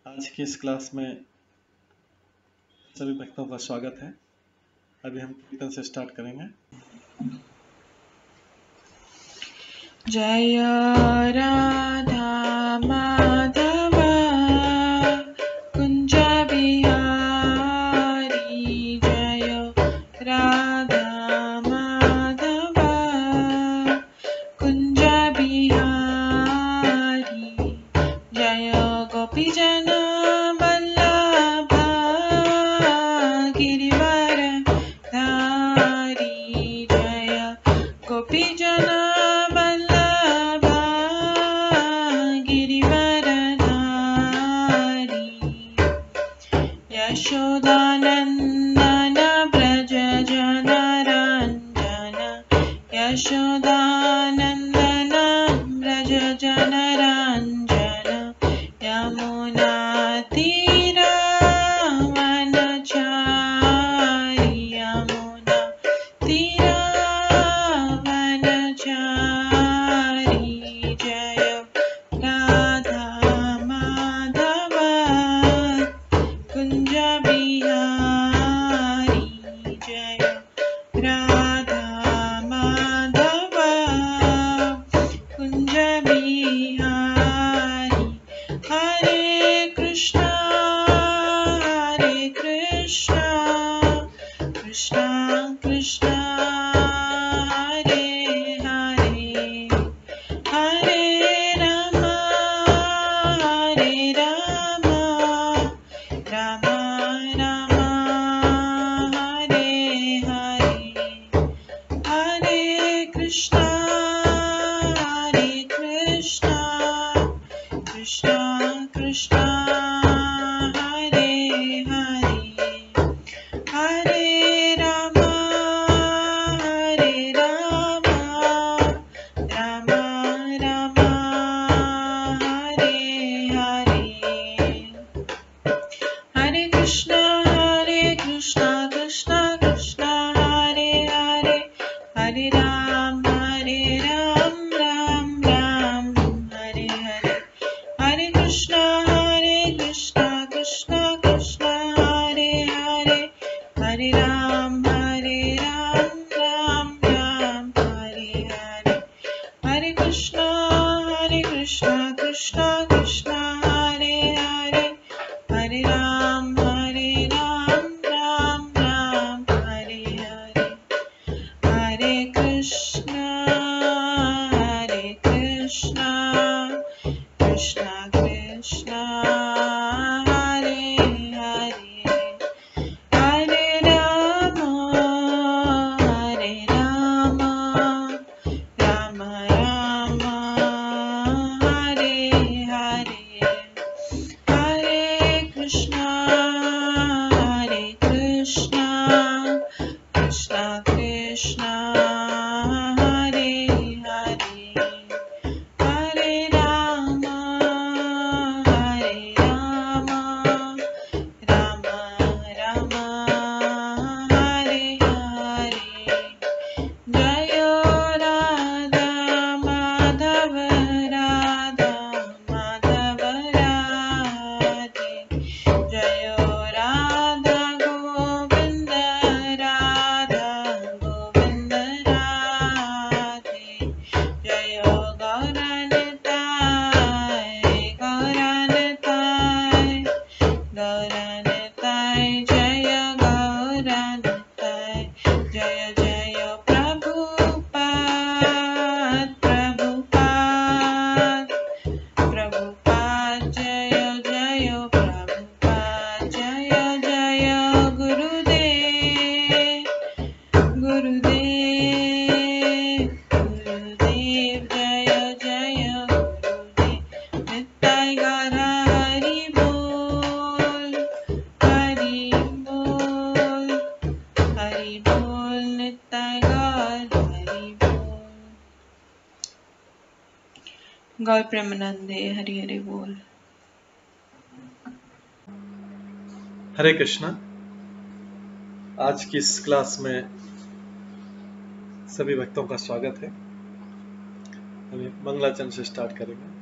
आज की इस क्लास में सभी भक्तों का स्वागत है। अभी हम कीर्तन से स्टार्ट करेंगे। जय राधा माधव कुंज बिहारी, जय राधा माधव कुंज बिहारी, जय गोपी जन वल्लभ गिरिवर धारी, जय गोपी जन वल्लभ गिरिवर धारी, यशोदानंदन ब्रज जन रंजन, यशोदानंदन ब्रज जन रंजन, यमुना तीर वनचारी, यमुना तीर वनचारी, जय राधा माधव कुंज बिहारी, जय राधा माधव कुंज बिहारी, हरे कृष्णा कृष्णा कृष्णा हरे हरे, हरे राम राम राम हरे हरे, हरे कृष्णा कृष्णा कृष्णा हरे हरे, हरे राम राम राम हरे हरे, हरे कृष्णा कृष्णा कृष्णा हरे हरे, हरे राम राम राम हरे हरे, हरे कृष्णा कृष्णा कृष्णा हरे हरे, हरे राम राम हरे हरे, हरे कृष्णा कृष्णा कृष्णा हरे हरे, हरे राम राम हरे हरे, हरे कृष्णा कृष्णा कृष्णा हरे हरे, हरे राम राम राम हरे हरे, हरे कृष्णा कृष्णा कृष्णा हरे हरे, हरे राम राम राम हरे हरे, जय राधा माधव राधे, जय राधा गोविंद राधे, जय गौरनिताय जय गौरनिताय, जय जय प्रभुपाद जय जय प्रभुपाद, जय जय गुरुदेव जय जय गुरुदेव, नित्य गौर हरि बोल नित्य गौर हरि बोल। गौर प्रेमानंदे हरि हरि बोल। हरे कृष्णा। आज की इस क्लास में सभी भक्तों का स्वागत है। हम मंगलाचरण से स्टार्ट करेंगे।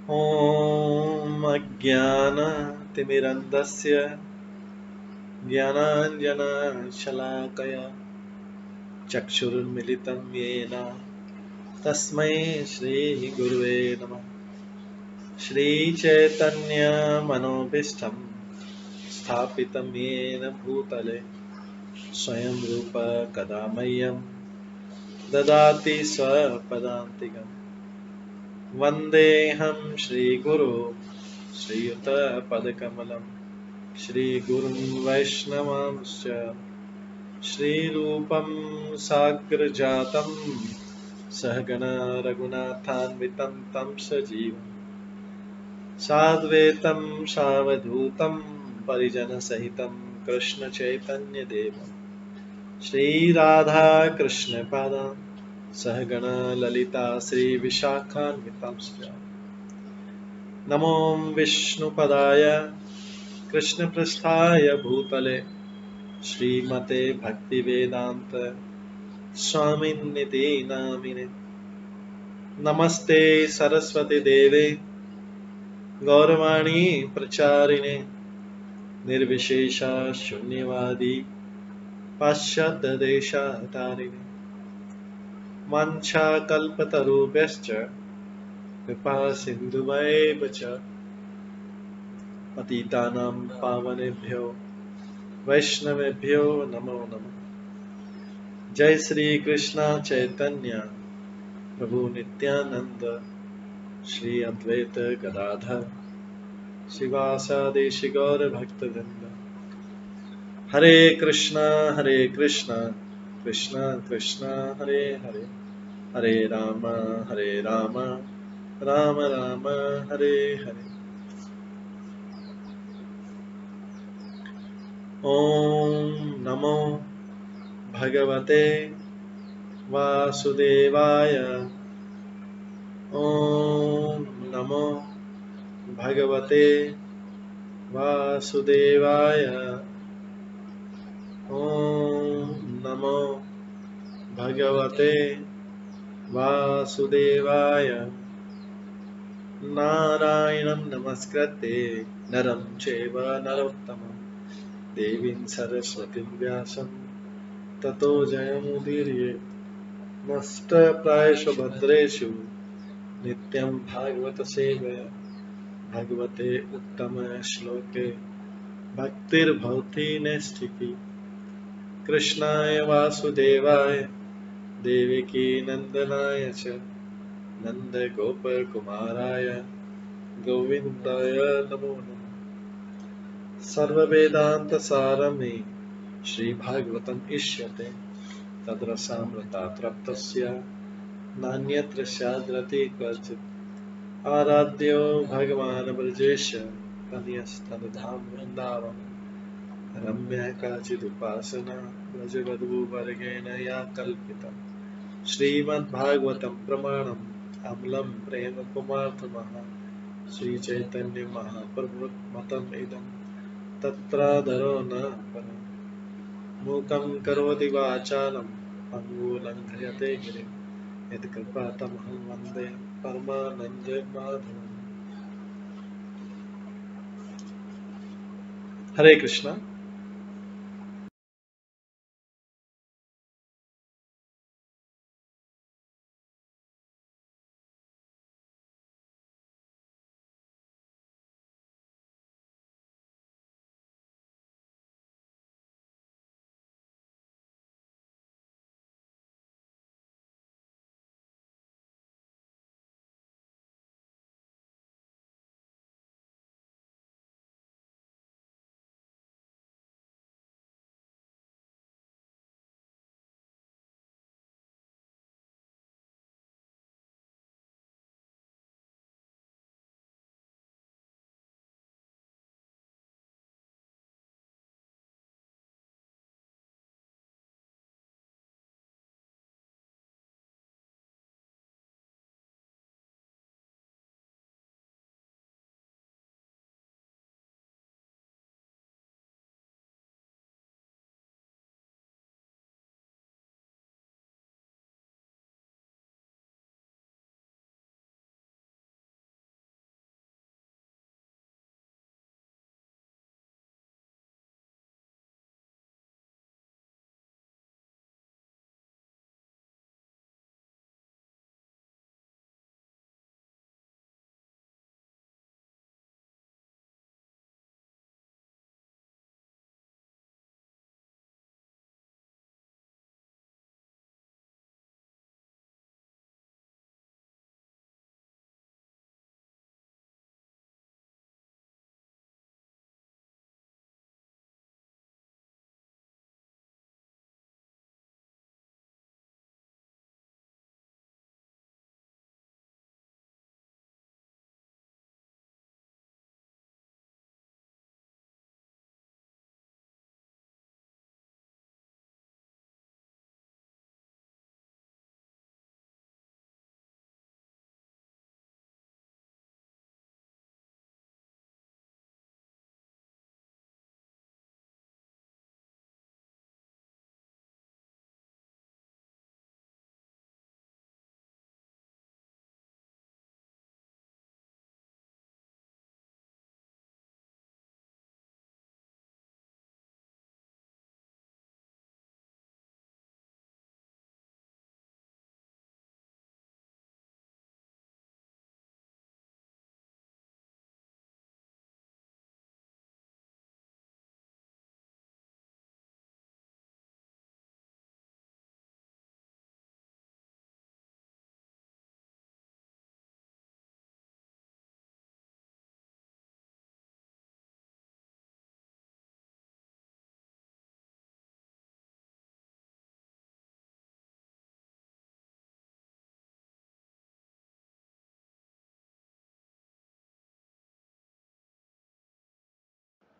ॐ अज्ञानतिमिरन्धस्य ज्ञानाञ्जनशलाकया चक्षुरुन्मिलितं येन तस्मै श्रीगुरुवे नमः। श्रीचैतन्यमनोभीष्टं स्थापितं येन भूतले स्वयं रूप कदा मह्यं ददाति स्वपदान्तिकम्। वन्देऽहं श्रीगुरो श्रीयुतपदकमलं श्रीगुरुं वैष्णवांश्च श्रीरूपं साग्रजातं सहगण रघुनाथान्वितं तं सजीवं साद्वैतं सावधूतं परिजनसहितं कृष्णचैतन्यदेवं श्रीराधाकृष्णपादान् सहगण ललिता श्रीविशाखान्वितांश्च नमो विष्णुपदाय कृष्णपृष्ठाय भूतले श्रीमते भक्तिवेदान्त स्वामिन्निति नामिने। नमस्ते सरस्वती देवे गौरवाणी प्रचारिणे निर्विशेष शून्यवादी पाश्चात्य देशतारिणे। वाञ्छाकल्पतरुभ्यश्च कृपा सिन्धुभ्येव च पतितानां पावनेभ्यो वैष्णवेभ्यो नमो नमः। जय श्री कृष्ण चैतन्य प्रभु नित्यानंद श्री अद्वैत गदाधर शिवासादि गौर भक्तवृंद। हरे कृष्णा कृष्णा कृष्णा हरे हरे, हरे राम राम राम हरे हरे। ओम नमो भगवते वासुदेवाय। ओम नमो भगवते वासुदेवाय। ओम नमो भगवते वासुदेवाय। नारायणं नमस्कृत्य नरं चैव नरोत्तमं देवीं सरस्वतीं व्यासं ततो जयमुदीरये। नष्टप्रायेषु भद्रेषु नित्यं भागवत सेवया भगवते उत्तम श्लोके भक्तिर्भवति नैष्ठिकी। कृष्णाय वासुदेवाय देवकी नंदनाय च नन्दगोपकुमाराय गोविन्दाय नमो नमः। सर्ववेदान्तसारमे श्रीभागवतम् इष्यते तद्रसामृतात् नान्यत्र स्याद्रति क्वचित्। आराध्यो भगवान् ब्रजेश कन्यस्तनधाम वृन्दावन रम्या काचिदुपासना व्रजवधूवर्गेण या कल्पिता। श्रीमद्भागवतं प्रमाणम् अमलं प्रेम कुमार्थमः श्रीचैतन्य महाप्रभुमतम् इदं तत्रादरो न परम्। मूकं करोति वाचालं पङ्गुलङ्घयते गिरिं यत्कृपातमहं वन्दे परमानन्दमाधवम्। हरे कृष्णा।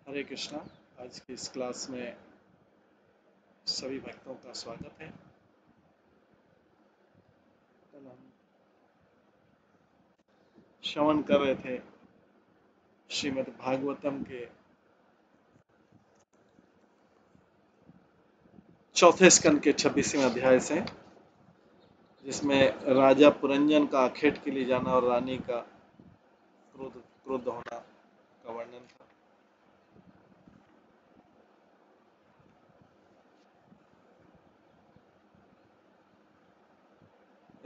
हरे कृष्णा। आज की इस क्लास में सभी भक्तों का स्वागत है। कल हम श्रवण कर रहे थे श्रीमद् भागवतम के चौथे स्कंद के 26वें अध्याय से, जिसमें राजा पुरंजन का आखेट के लिए जाना और रानी का क्रुद्ध होना का वर्णन था।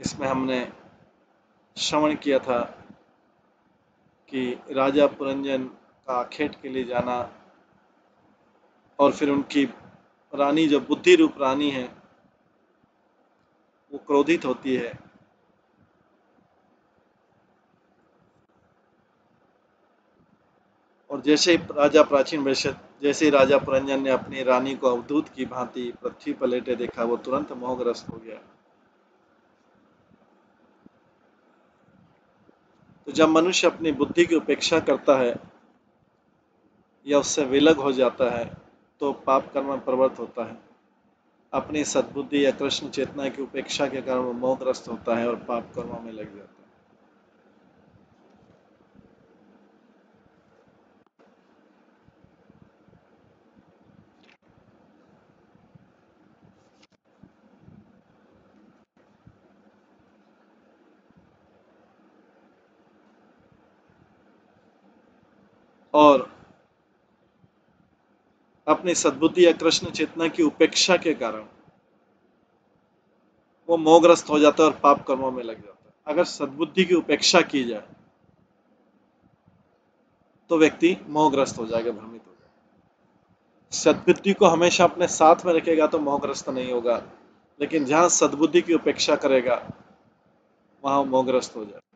इसमें हमने श्रवण किया था कि राजा पुरंजन का आखेट के लिए जाना और फिर उनकी रानी, जो बुद्धि रूप रानी है, वो क्रोधित होती है और जैसे ही राजा पुरंजन ने अपनी रानी को अवधूत की भांति पृथ्वी पर लेटे देखा, वो तुरंत मोहग्रस्त हो गया। तो जब मनुष्य अपनी बुद्धि की उपेक्षा करता है या उससे विलग हो जाता है तो पाप कर्म में प्रवृत्त होता है। अपनी सद्बुद्धि या कृष्ण चेतना की उपेक्षा के कारण वो मोहग्रस्त होता है और पाप कर्मों में लग जाता है। और अपनी सद्बुद्धि या कृष्ण चेतना की उपेक्षा के कारण वो मोहग्रस्त हो जाता है और पाप कर्मों में लग जाता है। अगर सद्बुद्धि की उपेक्षा की जाए तो व्यक्ति मोहग्रस्त हो जाएगा, भ्रमित हो जाएगा। सद्बुद्धि को हमेशा अपने साथ में रखेगा तो मोहग्रस्त नहीं होगा, लेकिन जहां सद्बुद्धि की उपेक्षा करेगा वहां मोहग्रस्त हो जाएगा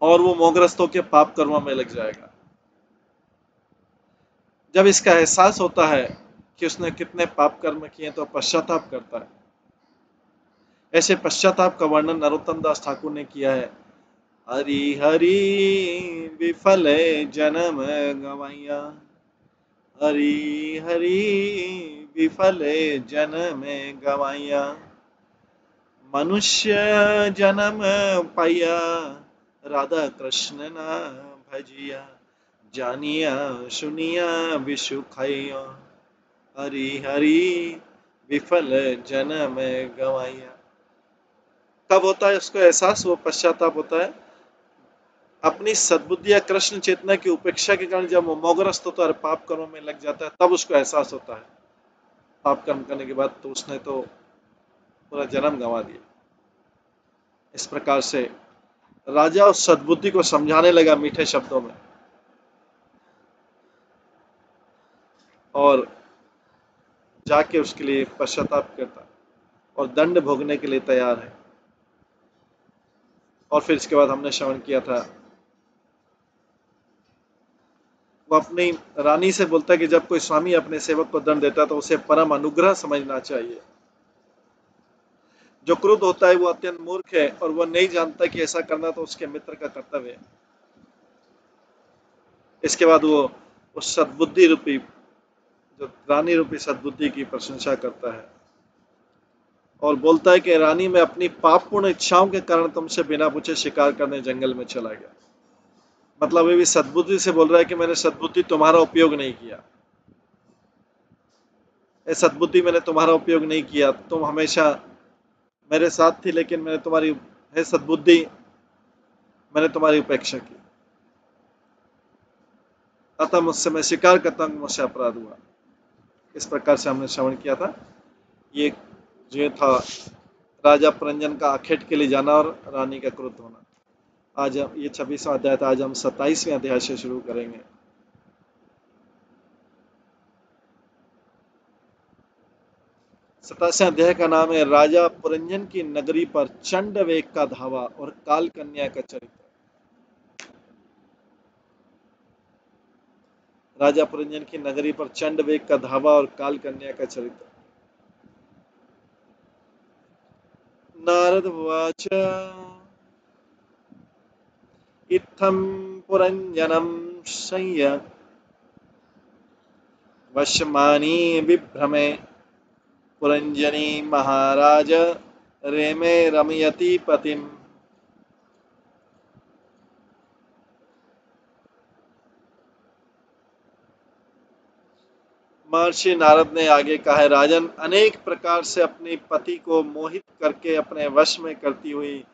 और वो मोहग्रस्त होकर पाप कर्मों में लग जाएगा। जब इसका एहसास होता है कि उसने कितने पाप कर्म किए तो पश्चाताप करता है। ऐसे पश्चाताप का वर्णन नरोत्तम दास ठाकुर ने किया है। हरि हरि विफल जन्म गवैया, हरि हरि विफल जन्म गवैया, मनुष्य जन्म पाया राधा कृष्ण ना भजिया, जानिया सुनिया विषु खैया, हरि हरि विफल जन्म गवैया। कब होता है उसको एहसास? वो पश्चाताप होता है अपनी सद्बुद्धि या कृष्ण चेतना की उपेक्षा के कारण। जब वो मोहग्रस्त होता है, पाप कर्मों में लग जाता है, तब उसको एहसास होता है पाप कर्म करने के बाद तो उसने तो पूरा जन्म गंवा दिया। इस प्रकार से राजा उस सद्बुद्धि को समझाने लगा मीठे शब्दों में और जाके उसके लिए पश्चाताप करता और दंड भोगने के लिए तैयार है। और फिर इसके बाद हमने श्रवण किया था, वो अपनी रानी से बोलता है कि जब कोई स्वामी अपने सेवक को दंड देता है तो उसे परम अनुग्रह समझना चाहिए। जो क्रुद्ध होता है वो अत्यंत मूर्ख है और वो नहीं जानता कि ऐसा करना तो उसके मित्र का कर्तव्य है। इसके बाद वो उस सद्बुद्धि रूपी, जो रानी रूपी सद्बुद्धि की प्रशंसा करता है और बोलता है कि रानी, मैं अपनी पापपूर्ण इच्छाओं के कारण तुमसे बिना पूछे शिकार करने जंगल में चला गया। मतलब ये भी सद्बुद्धि से बोल रहा है कि मैंने सद्बुद्धि तुम्हारा उपयोग नहीं किया, सद्बुद्धि मैंने तुम्हारा उपयोग नहीं किया, तुम हमेशा मेरे साथ थी लेकिन मैंने तुम्हारी, है सद्बुद्धि, मैंने तुम्हारी उपेक्षा की, अतः मुझसे, मैं स्वीकार करता हूँ मुझसे अपराध हुआ। इस प्रकार से हमने श्रवण किया था। ये जो था राजा पुरंजन का आखेट के लिए जाना और रानी का क्रुद्ध होना। आज हम ये 26वां अध्याय था, आज हम 27वें अध्याय से शुरू करेंगे। 27वें अध्याय का नाम है राजा पुरंजन की नगरी पर चंड वेग का धावा और काल कन्या का चरित्र। राजा पुरंजन की नगरी पर चंड वेग का धावा और काल कन्या का चरित्र। नारद उवाच इत्थं पुरञ्जनं संय वश्यमानी विभ्रमे पुरञ्जनी महाराज रेमे रमयति पतिम। महर्षि नारद ने आगे कहा है, राजन, अनेक प्रकार से अपने पति को मोहित करके अपने वश में करती हुई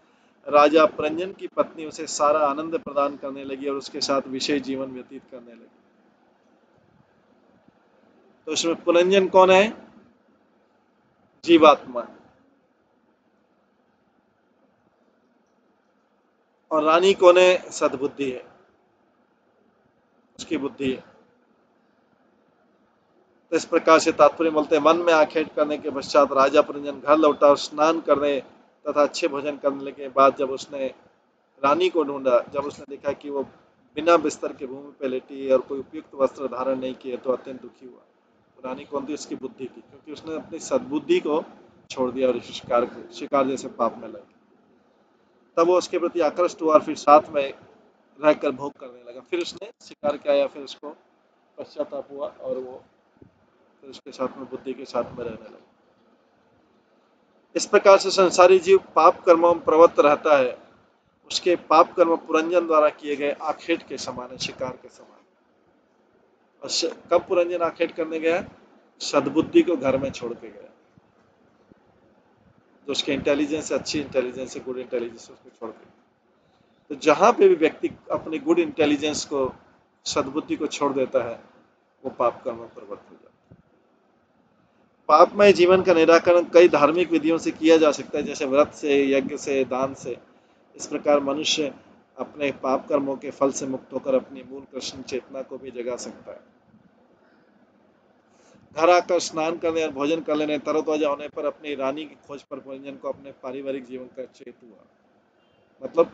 राजा पुरंजन की पत्नी उसे सारा आनंद प्रदान करने लगी और उसके साथ विशेष जीवन व्यतीत करने लगी। तो उसमें पुरंजन कौन है? जीवात्मा। और रानी कौन है? सद्बुद्धि है, उसकी बुद्धि है। तो इस प्रकार से तात्पर्य बोलते हैं, वन में आखेट करने के पश्चात राजा पुरंजन घर लौटा और स्नान करने तथा अच्छे भोजन करने के बाद जब उसने रानी को ढूंढा, जब उसने देखा कि वो बिना बिस्तर के भूमि पर लेटी और कोई उपयुक्त वस्त्र धारण नहीं किए, तो अत्यंत दुखी हुआ। रानी कौन थी? उसकी बुद्धि थी, क्योंकि उसने अपनी सद्बुद्धि को छोड़ दिया और शिकार जैसे पाप में लग। तब वो उसके प्रति आकृष्ट हुआ और फिर साथ में रहकर भोग करने लगा। फिर उसने शिकार किया या फिर उसको पश्चाताप हुआ और वो फिर उसके साथ में बुद्धि के साथ में रहने लगा। इस प्रकार से संसारी जीव पाप कर्मों में प्रवृत्त रहता है। उसके पाप कर्म पुरंजन द्वारा किए गए आखेट के समान है, शिकार के समान। और कब पुरंजन आखेट करने गया? सद्बुद्धि को घर में छोड़ के गया। जो उसके इंटेलिजेंस, अच्छी इंटेलिजेंस है, गुड इंटेलिजेंस, उसको छोड़ के। तो जहां पे भी व्यक्ति अपनी गुड इंटेलिजेंस को, सद्बुद्धि को छोड़ देता है, वो पाप कर्म में प्रवृत्त हो जाता है। पापमय जीवन का निराकरण कई धार्मिक विधियों से किया जा सकता है, जैसे व्रत से, यज्ञ से, दान से। इस प्रकार मनुष्य अपने पाप कर्मों के फल से मुक्त होकर अपनी मूल कृष्ण चेतना को भी जगा सकता है। घर आकर स्नान करने और भोजन कर लेने, तरोताजा होने पर अपनी रानी की खोज पर पुरंजन को अपने पारिवारिक जीवन का चेत हुआ। मतलब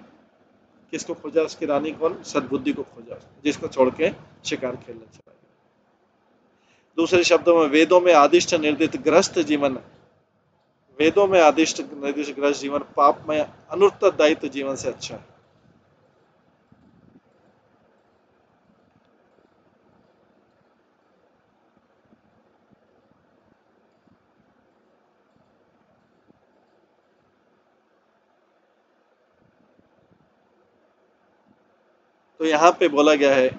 किसको खोजा? उसकी रानी कौन? सद्बुद्धि को खोजा, जिसको छोड़ के शिकार खेलने चला गया। दूसरे शब्दों में, वेदों में आदिष्ट निर्दिष्ट ग्रस्त जीवन, वेदों में आदिष्ट निर्दिष्ट ग्रस्त जीवन पाप में अनुत्तरदायित्व जीवन से अच्छा है। तो यहाँ पे बोला गया है,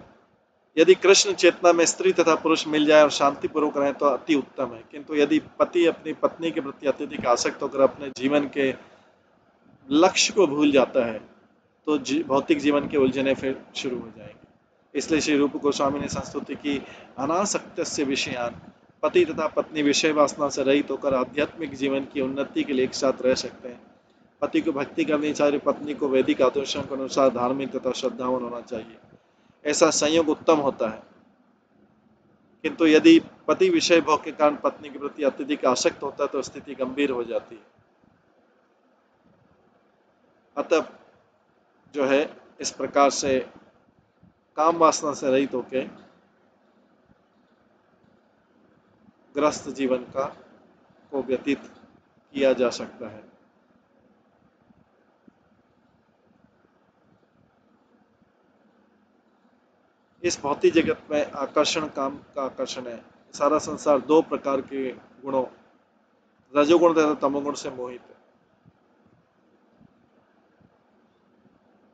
यदि कृष्ण चेतना में स्त्री तथा पुरुष मिल जाए और शांतिपूर्वक रहे तो अति उत्तम है, किंतु यदि पति अपनी पत्नी के प्रति अत्यधिक आसक्त होकर अपने जीवन के लक्ष्य को भूल जाता है, तो भौतिक जीवन के उलझने फिर शुरू हो जाएंगे। इसलिए श्री रूप गोस्वामी ने संस्तुति की, अनासक्तस्य विषयान, पति तथा पत्नी विषय वासना से रहित होकर आध्यात्मिक जीवन की उन्नति के लिए एक साथ रह सकते हैं। पति को भक्ति करनी चाहिए, पत्नी को वैदिक आदर्शों के अनुसार धार्मिक तथा श्रद्धावान होना चाहिए। ऐसा संयोग उत्तम होता है। किंतु यदि पति विषय भोग के कारण पत्नी के प्रति अत्यधिक आसक्त होता है तो स्थिति गंभीर हो जाती है। अतः जो है, इस प्रकार से काम वासना से रहित होके ग्रस्त जीवन को व्यतीत किया जा सकता है। इस भौतिक जगत में आकर्षण काम का आकर्षण है। सारा संसार दो प्रकार के गुणों, रजोगुण तथा तमोगुण से मोहित है।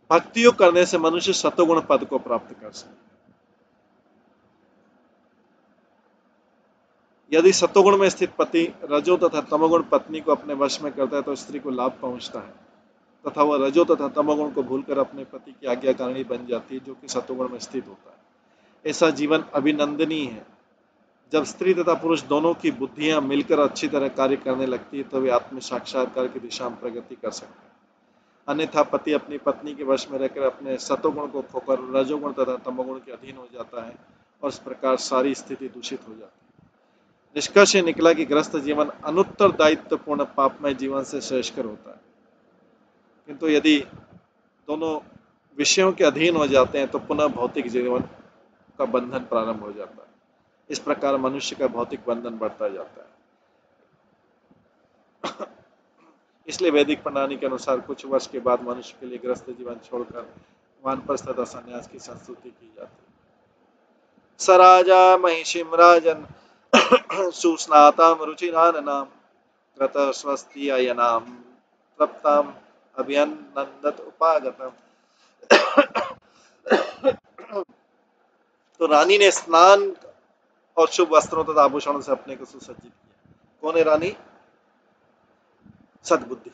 भक्तियों करने से मनुष्य सतोगुण पद को प्राप्त कर सकता है। यदि सतोगुण में स्थित पति रजो तथा तमोगुण पत्नी को अपने वश में करता है तो स्त्री को लाभ पहुंचता है, तथा वह रजो तथा तमोगुण को भूलकर अपने पति की आज्ञाकारिणी बन जाती है, जो कि सतोगुण में स्थित होता है। ऐसा जीवन अभिनंदनीय है। जब स्त्री तथा पुरुष दोनों की बुद्धियां मिलकर अच्छी तरह कार्य करने लगती है तो वे आत्म साक्षात्कार की दिशा में प्रगति कर सकते हैं। अन्यथा पति अपनी पत्नी के वश में रहकर अपने सतोगुण को खोकर रजोगुण तथा तमोगुण के अधीन हो जाता है और इस प्रकार सारी स्थिति दूषित हो जाती है। निष्कर्ष निकला कि ग्रस्त जीवन अनुत्तरदायित्वपूर्ण पापमय जीवन से श्रेष्ठकर होता है। किंतु यदि दोनों विषयों के अधीन हो जाते हैं तो पुनः भौतिक जीवन का बंधन प्रारंभ हो जाता है। इस प्रकार मनुष्य का भौतिक बंधन बढ़ता जाता है। इसलिए वैदिक प्रणाली के अनुसार कुछ वर्ष के बाद मनुष्य के लिए ग्रस्त जीवन छोड़कर वानप्रस्थ तथा संन्यास की संस्तुति की जाती है। स राजा महिषीं राजन् सुस्नातां रुचिराननां कृत स्वस्ति अयनां तृप्ताम् अभ्यनन्दत उपागतम्। तो रानी ने स्नान और शुभ वस्त्रों तथा आभूषणों से अपने को सुसज्जित किया। कौन है रानी? सद्बुद्धि।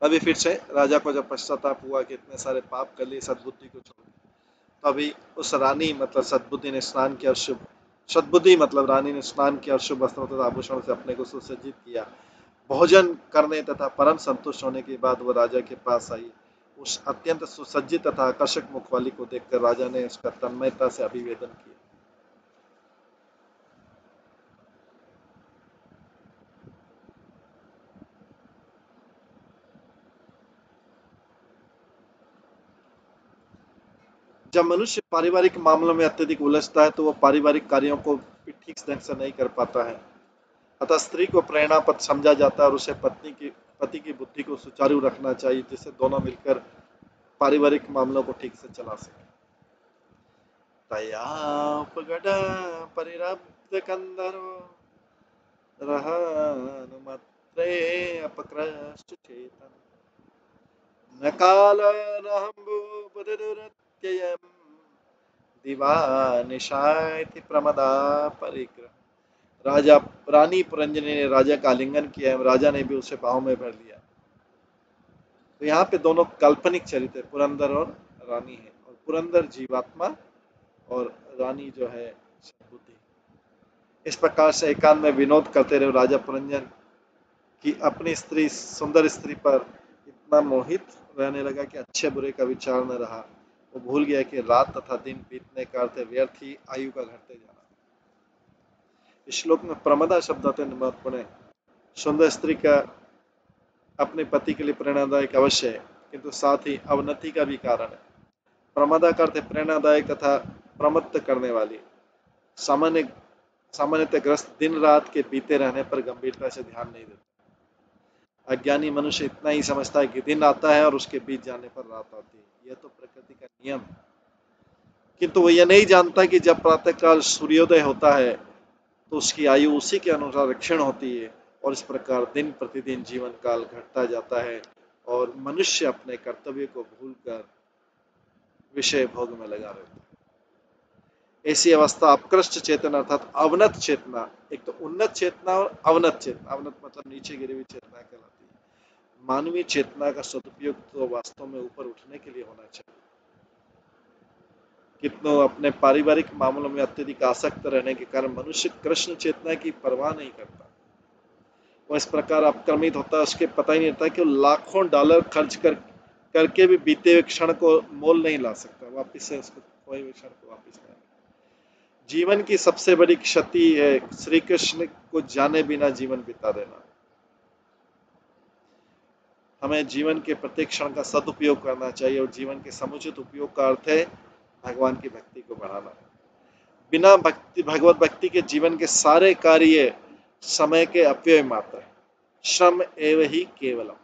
अभी फिर से राजा को जब पश्चाताप हुआ कि इतने सारे पाप कर लिए, सद्बुद्धि को छोड़, तो अभी उस रानी मतलब सद्बुद्धि ने स्नान किया, शुभ सद्बुद्धि मतलब रानी ने स्नान किया और शुभ वस्त्रों तथा आभूषणों से अपने को सुसज्जित किया। भोजन करने तथा परम संतुष्ट होने के बाद वो राजा के पास आई। उस अत्यंत सुसज्जित तथा आकर्षक मुख वाली को देखकर राजा ने उसका तन्मयता से अभिवेदन किया। जब मनुष्य पारिवारिक मामलों में अत्यधिक उलझता है तो वह पारिवारिक कार्यों को भी ठीक ढंग से नहीं कर पाता है। अतः स्त्री को प्रेरणा पद समझा जाता है और उसे पति की बुद्धि को सुचारू रखना चाहिए, जिससे दोनों मिलकर पारिवारिक मामलों को ठीक से चला सके। तयापगड परिरब्ध कंदरो रहनुमत्रे अपकृष्ट चेतन न काल रहम्बुपदुरत्ययम् दिवा निशायति प्रमदा परिग्रह। राजा रानी पुरंजनी ने राजा का आलिंगन किया एवं राजा ने भी उसे बाहों में भर लिया। तो यहाँ पे दोनों काल्पनिक चरित्र पुरंदर और रानी है, और पुरंदर जीवात्मा और रानी जो है सद्बुद्धि। इस प्रकार से एकांत में विनोद करते रहे राजा पुरंजन की अपनी स्त्री सुंदर स्त्री पर इतना मोहित रहने लगा कि अच्छे बुरे का विचार न रहा। वो भूल गया कि रात तथा दिन बीतने का अर्थ व्यर्थ ही आयु का घटते जाना। इस श्लोक में प्रमदा शब्द अत्यंत महत्वपूर्ण है। सुंदर स्त्री का अपने पति के लिए प्रेरणादायक अवश्य है, किंतु साथ ही अवनति का भी कारण है। प्रमदा का अर्थ है प्रेरणादायक तथा प्रमत्त करने वाली। सामान्यतः ग्रस्त दिन रात के बीते रहने पर गंभीरता से ध्यान नहीं देता। अज्ञानी मनुष्य इतना ही समझता है कि दिन आता है और उसके बीत जाने पर रात आती है। यह तो प्रकृति का नियम है, किंतु वो यह नहीं जानता कि जब प्रातःकाल सूर्योदय होता है तो उसकी आयु उसी के अनुसार क्षीण होती है, और इस प्रकार दिन प्रतिदिन जीवन काल घटता जाता है और मनुष्य अपने कर्तव्य को भूलकर विषय भोग में लगा रहता है। ऐसी अवस्था अपकृष्ट चेतना अर्थात अवनत चेतना, एक तो उन्नत चेतना और अवनत चेतना, अवनत मतलब नीचे गिरी हुई चेतना कहलाती है। मानवीय चेतना का सदुपयोग तो वास्तव में ऊपर उठने के लिए होना चाहिए। कितनों अपने पारिवारिक मामलों में अत्यधिक आसक्त रहने के कारण मनुष्य कृष्ण चेतना की परवाह नहीं करता। वो इस प्रकार अपक्रमित होता है, उसके पता ही नहीं रहता कि वो लाखों डॉलर खर्च करके भी बीते हुए क्षण को मोल नहीं ला सकता वापिस से, उसको खोए हुए क्षण को वापिस नहीं। जीवन की सबसे बड़ी क्षति है श्री कृष्ण को जाने बिना जीवन बिता देना। हमें जीवन के प्रत्येक क्षण का सदुपयोग करना चाहिए, और जीवन के समुचित उपयोग का अर्थ है भगवान की भक्ति को बढ़ाना। बिना भगवत भक्ति के जीवन के सारे कार्य समय के अपव्यय मात्र है। श्रम एव ही केवलम।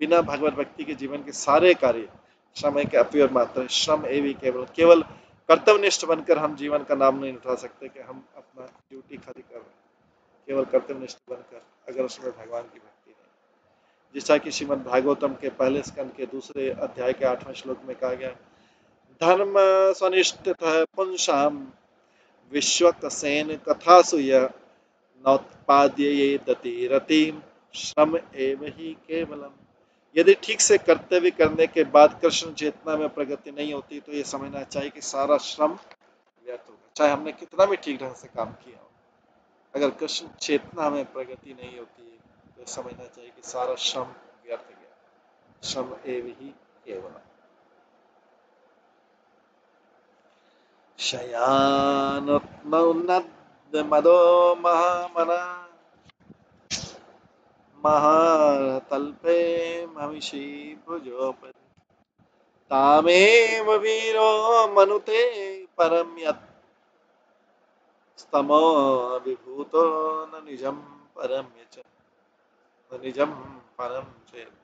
बिना भगवत भक्ति के जीवन के सारे कार्य समय के अपव्यय मात्र है। श्रम एव ही केवल कर्तव्यनिष्ठ बनकर हम जीवन का नाम नहीं उठा सकते कि हम अपना ड्यूटी खाली कर रहे हैं। केवल कर्तव्यनिष्ठ बनकर, अगर उसमें भगवान की भक्ति नहीं। जैसा कि श्रीमद् भागवतम के पहले स्कंद के दूसरे अध्याय के 8वें श्लोक में कहा गया, धर्म स्वनिष्ठतः पुंसाम विश्वक्सेन कथासु यः नोत्पाद्येदति रतिम श्रम एव ही केवलम। यदि ठीक से कर्तव्य करने के बाद कृष्ण चेतना में प्रगति नहीं होती तो ये समझना चाहिए कि सारा श्रम व्यर्थ होगा, चाहे हमने कितना भी ठीक ढंग से काम किया हो। अगर कृष्ण चेतना में प्रगति नहीं होती तो समझना चाहिए कि सारा श्रम व्यर्थ गया। श्रम एव ही केवलम। शयानोन्नद्मदो महामना महातल्पे महिषी भुजोपरि तामेव वीरो मनुते परम यत् स्तमो विभूतो न निजं परम यच न निजं परम चेत्।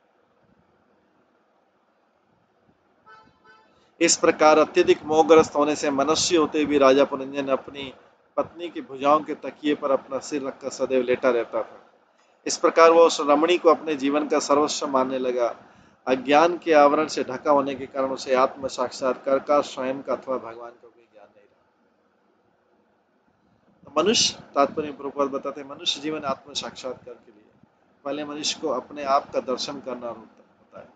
इस प्रकार अत्यधिक मोहग्रस्त होने से मनुष्य होते भी राजा पुरंजन अपनी पत्नी की भुजाओं के तकिए पर अपना सिर रखकर सदैव लेटा रहता था। इस प्रकार वह उस रमणी को अपने जीवन का सर्वस्व मानने लगा। अज्ञान के आवरण से ढका होने के कारण उसे आत्म साक्षात्कार का, स्वयं का अथवा भगवान का कोई ज्ञान नहीं रहा। तो मनुष्य, तात्पर्य प्रभुपाद बताते हैं, मनुष्य जीवन आत्म साक्षात्कार के लिए पहले मनुष्य को अपने आप का दर्शन करना होता है,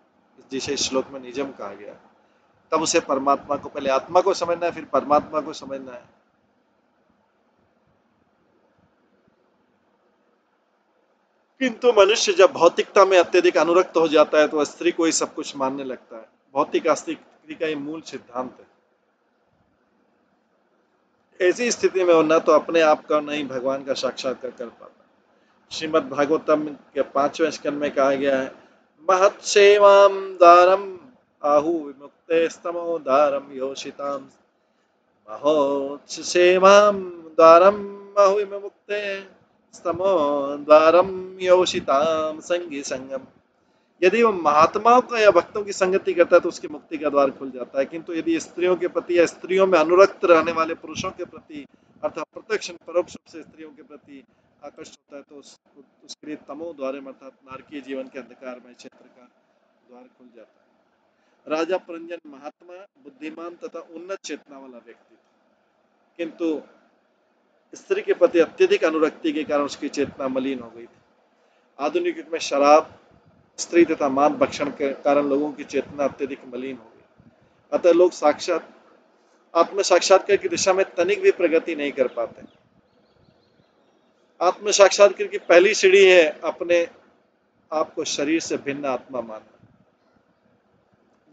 जिसे इस श्लोक में निजम कहा गया है। तब उसे परमात्मा को, पहले आत्मा को समझना है, फिर परमात्मा को समझना है। किंतु मनुष्य जब भौतिकता में अत्यधिक अनुरक्त हो जाता है तो वह स्त्री को ही सब कुछ मानने लगता है। भौतिक आस्तिकता का ये मूल सिद्धांत है। ऐसी स्थिति में वो न तो अपने आप का, न ही भगवान का साक्षात्कार कर पाता। श्रीमद् भागवतम के 5वें स्कंद में कहा गया है, महत् सेवाम दारम आहु विमुक्ते स्तमो दारम योषिताम, महोत्स सेवाम दारम आहु विमुक्ते स्तमो दारम योषिताम संगी संगम। यदि वो महात्माओं का या भक्तों की संगति करता है तो उसकी मुक्ति का द्वार खुल जाता है। किंतु यदि स्त्रियों के प्रति या स्त्रियों में अनुरक्त रहने वाले पुरुषों के प्रति, अर्थात प्रत्यक्ष परोक्ष रूप से स्त्रियों के प्रति आकर्षित होता है, तो उसके लिए तमो द्वार अर्थात नारकीय जीवन के अंधकारमय क्षेत्र का द्वार खुल जाता है। राजा पुरंजन महात्मा, बुद्धिमान तथा उन्नत चेतना वाला व्यक्ति था, किंतु स्त्री के प्रति अत्यधिक अनुरक्ति के कारण उसकी चेतना मलिन हो गई थी। आधुनिक युग में शराब, स्त्री तथा मांस भक्षण के कारण लोगों की चेतना अत्यधिक मलिन हो गई। अतः लोग साक्षात आत्म साक्षात्कार की दिशा में तनिक भी प्रगति नहीं कर पाते। आत्म साक्षात्कार की पहली सीढ़ी है अपने आप को शरीर से भिन्न आत्मा मानना।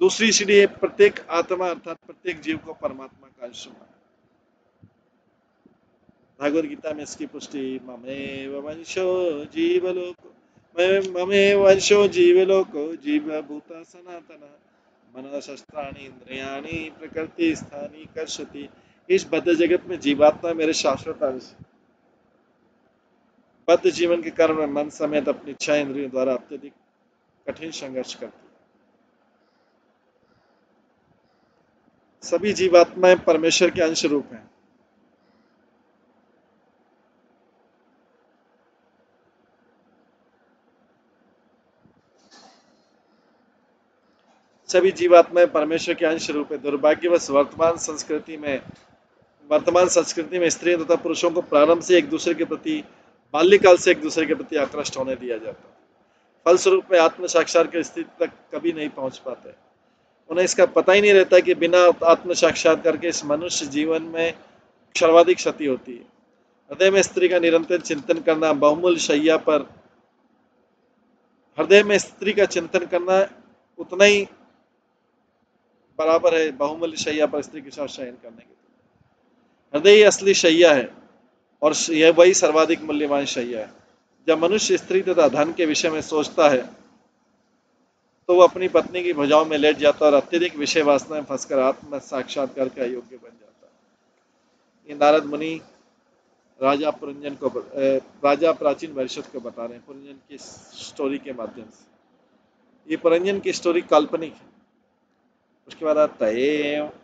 दूसरी सीढ़ी है प्रत्येक आत्मा अर्थात प्रत्येक जीव को परमात्मा का अंश मानना। भगवद गीता में इसकी पुष्टि, ममेव वंशो जीवलोको, ममेव वंशो जीवलोको जीवभूता सनातन मनःशस्त्राणि इंद्रियाणि प्रकृति स्थानी कर्षति। इस बद्ध जगत में जीवात्मा मेरे शाश्वत अंश। बद्ध जीवन के कारण मैं मन समेत अपनी 6 इंद्रियों द्वारा अत्यधिक कठिन संघर्ष करती हूँ। सभी जीवात्माएं परमेश्वर के अंश रूप हैं। सभी जीवात्माएं परमेश्वर के अंश रूप है। दुर्भाग्यवश वर्तमान संस्कृति में स्त्रियों तथा पुरुषों को प्रारंभ से एक दूसरे के प्रति, बाल्यकाल से एक दूसरे के प्रति आकृष्ट होने दिया जाता है। फलस्वरूप में आत्म साक्षात्कार की स्थिति तक कभी नहीं पहुंच पाते। उन्हें इसका पता ही नहीं रहता कि बिना आत्म साक्षात्कार के इस मनुष्य जीवन में सर्वाधिक क्षति होती है। हृदय में स्त्री का निरंतर चिंतन करना, बहुमूल्य शैया पर हृदय में स्त्री का चिंतन करना उतना ही बराबर है बहुमूल्य शैया पर स्त्री के साथ शयन करने के। हृदय ही असली शैया है और यह वही सर्वाधिक मूल्यवान शैया है। जब मनुष्य स्त्री तथा धन के विषय में सोचता है तो वह अपनी पत्नी की भुजाओं में लेट जाता है और अत्यधिक विषय वासना में फंसकर आत्म साक्षात्कार का योग्य बन जाता है। ये नारद मुनि राजा प्राचीन भविष्य को बता रहे हैं पुरंजन की स्टोरी के माध्यम से। ये पुरंजन की स्टोरी काल्पनिक है। उसके बाद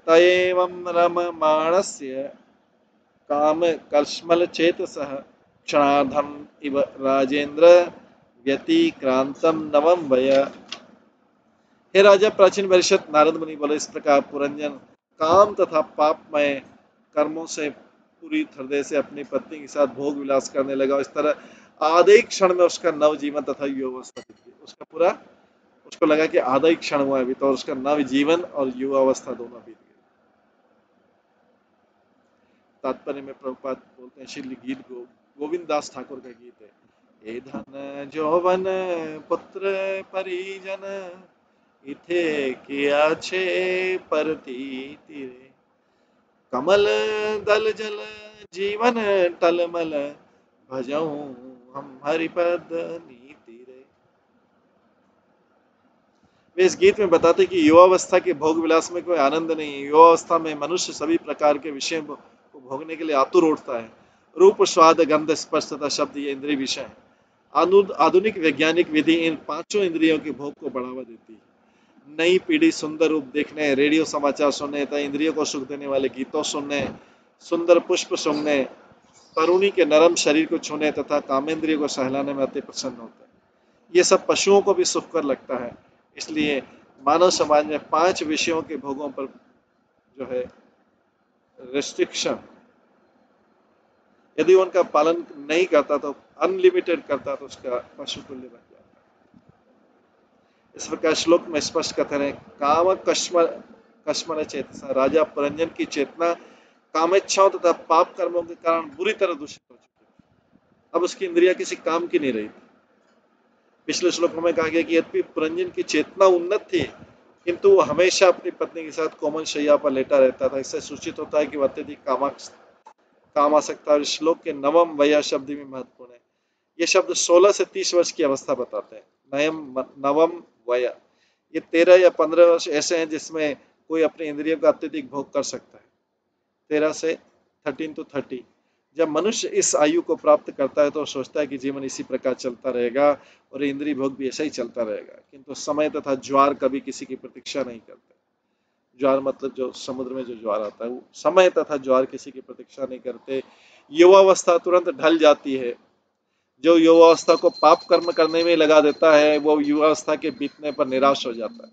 तयेवं रममाणस्य काम कल्मल चेतसः क्षणार्धम इव राजेंद्र व्यतिक्रांतम नवम वय। हे राजा प्राचीन भविष्य, नारद मुनि बोले, इस प्रकार पुरंजन काम तथा पापमय कर्मों से पूरी हृदय से अपनी पत्नी के साथ भोग विलास करने लगा। इस तरह आधे क्षण में उसका नव जीवन तथा युवावस्था बीत गई। उसको लगा कि आधा ही क्षण हुआ अभी तो, और उसका नव जीवन और युवावस्था दोनों बीत गई। तात्पर्य में प्रभुपाद बोलते हैं, श्री गीत गोविंद दास ठाकुर का गीत है, ए धन जौवन पुत्र परिजन इथे किया छे परती तीरे, कमल दल जल जीवन टलमल भजऊं हम हरिपद नीति रे। वे इस गीत में बताते कि युवावस्था के भोग विलास में कोई आनंद नहीं है। युवावस्था में मनुष्य सभी प्रकार के विषयों को भोगने के लिए आतुर उठता है। रूप, स्वाद, गंध, स्पर्श तथा शब्द ये इंद्रिय विषय हैं। आधुनिक वैज्ञानिक विधि इन 5 इंद्रियों के भोग को बढ़ावा देती है। नई पीढ़ी सुंदर रूप देखने, रेडियो समाचार सुनने तथा इंद्रियों को सुख देने वाले गीतों सुनने, सुंदर पुष्प सूंघने, तरुणी के नरम शरीर को छूने तथा कामेंद्रियों को सहलाने में अति प्रसन्न होते हैं। ये सब पशुओं को भी सुखकर लगता है। इसलिए मानव समाज में 5 विषयों के भोगों पर जो है रेस्ट्रिक्शन, यदि उनका पालन नहीं करता तो अनलिमिटेड करता तो उसका पशु तुल्य बन जाता है। इस प्रकार श्लोक में स्पष्ट कथन है, काम कश्मल चेतसा, राजा पुरंजन की चेतना कामेच्छाओं तथा पाप कर्मों के कारण बुरी तरह दूषित हो चुकी है। अब उसकी इंद्रिया किसी काम की नहीं रही थी। पिछले श्लोक में कहा गया कि यद्यपि पुरंजन की चेतना उन्नत थी, किंतु वो हमेशा अपनी पत्नी के साथ कोमल शैया पर लेटा रहता था। इससे सूचित होता है कि वह अत्यधिक काम आ सकता है। श्लोक के नवम वया शब्द भी महत्वपूर्ण है। ये शब्द 16 से 30 वर्ष की अवस्था बताते हैं। नवम वया, ये 13 या 15 वर्ष ऐसे हैं जिसमें कोई अपने इंद्रियों का अत्यधिक भोग कर सकता है। 13 से 13 to 30। जब मनुष्य इस आयु को प्राप्त करता है तो सोचता है कि जीवन इसी प्रकार चलता रहेगा और इंद्रिय भोग भी ऐसा ही चलता रहेगा, किंतु समय तथा ज्वार कभी किसी की प्रतीक्षा नहीं करते। ज्वार मतलब जो समुद्र में जो ज्वार आता है, वो समय तथा ज्वार किसी की प्रतीक्षा नहीं करते। युवावस्था तुरंत ढल जाती है। जो युवावस्था को पाप कर्म करने में लगा देता है, वो युवावस्था के बीतने पर निराश हो जाता है।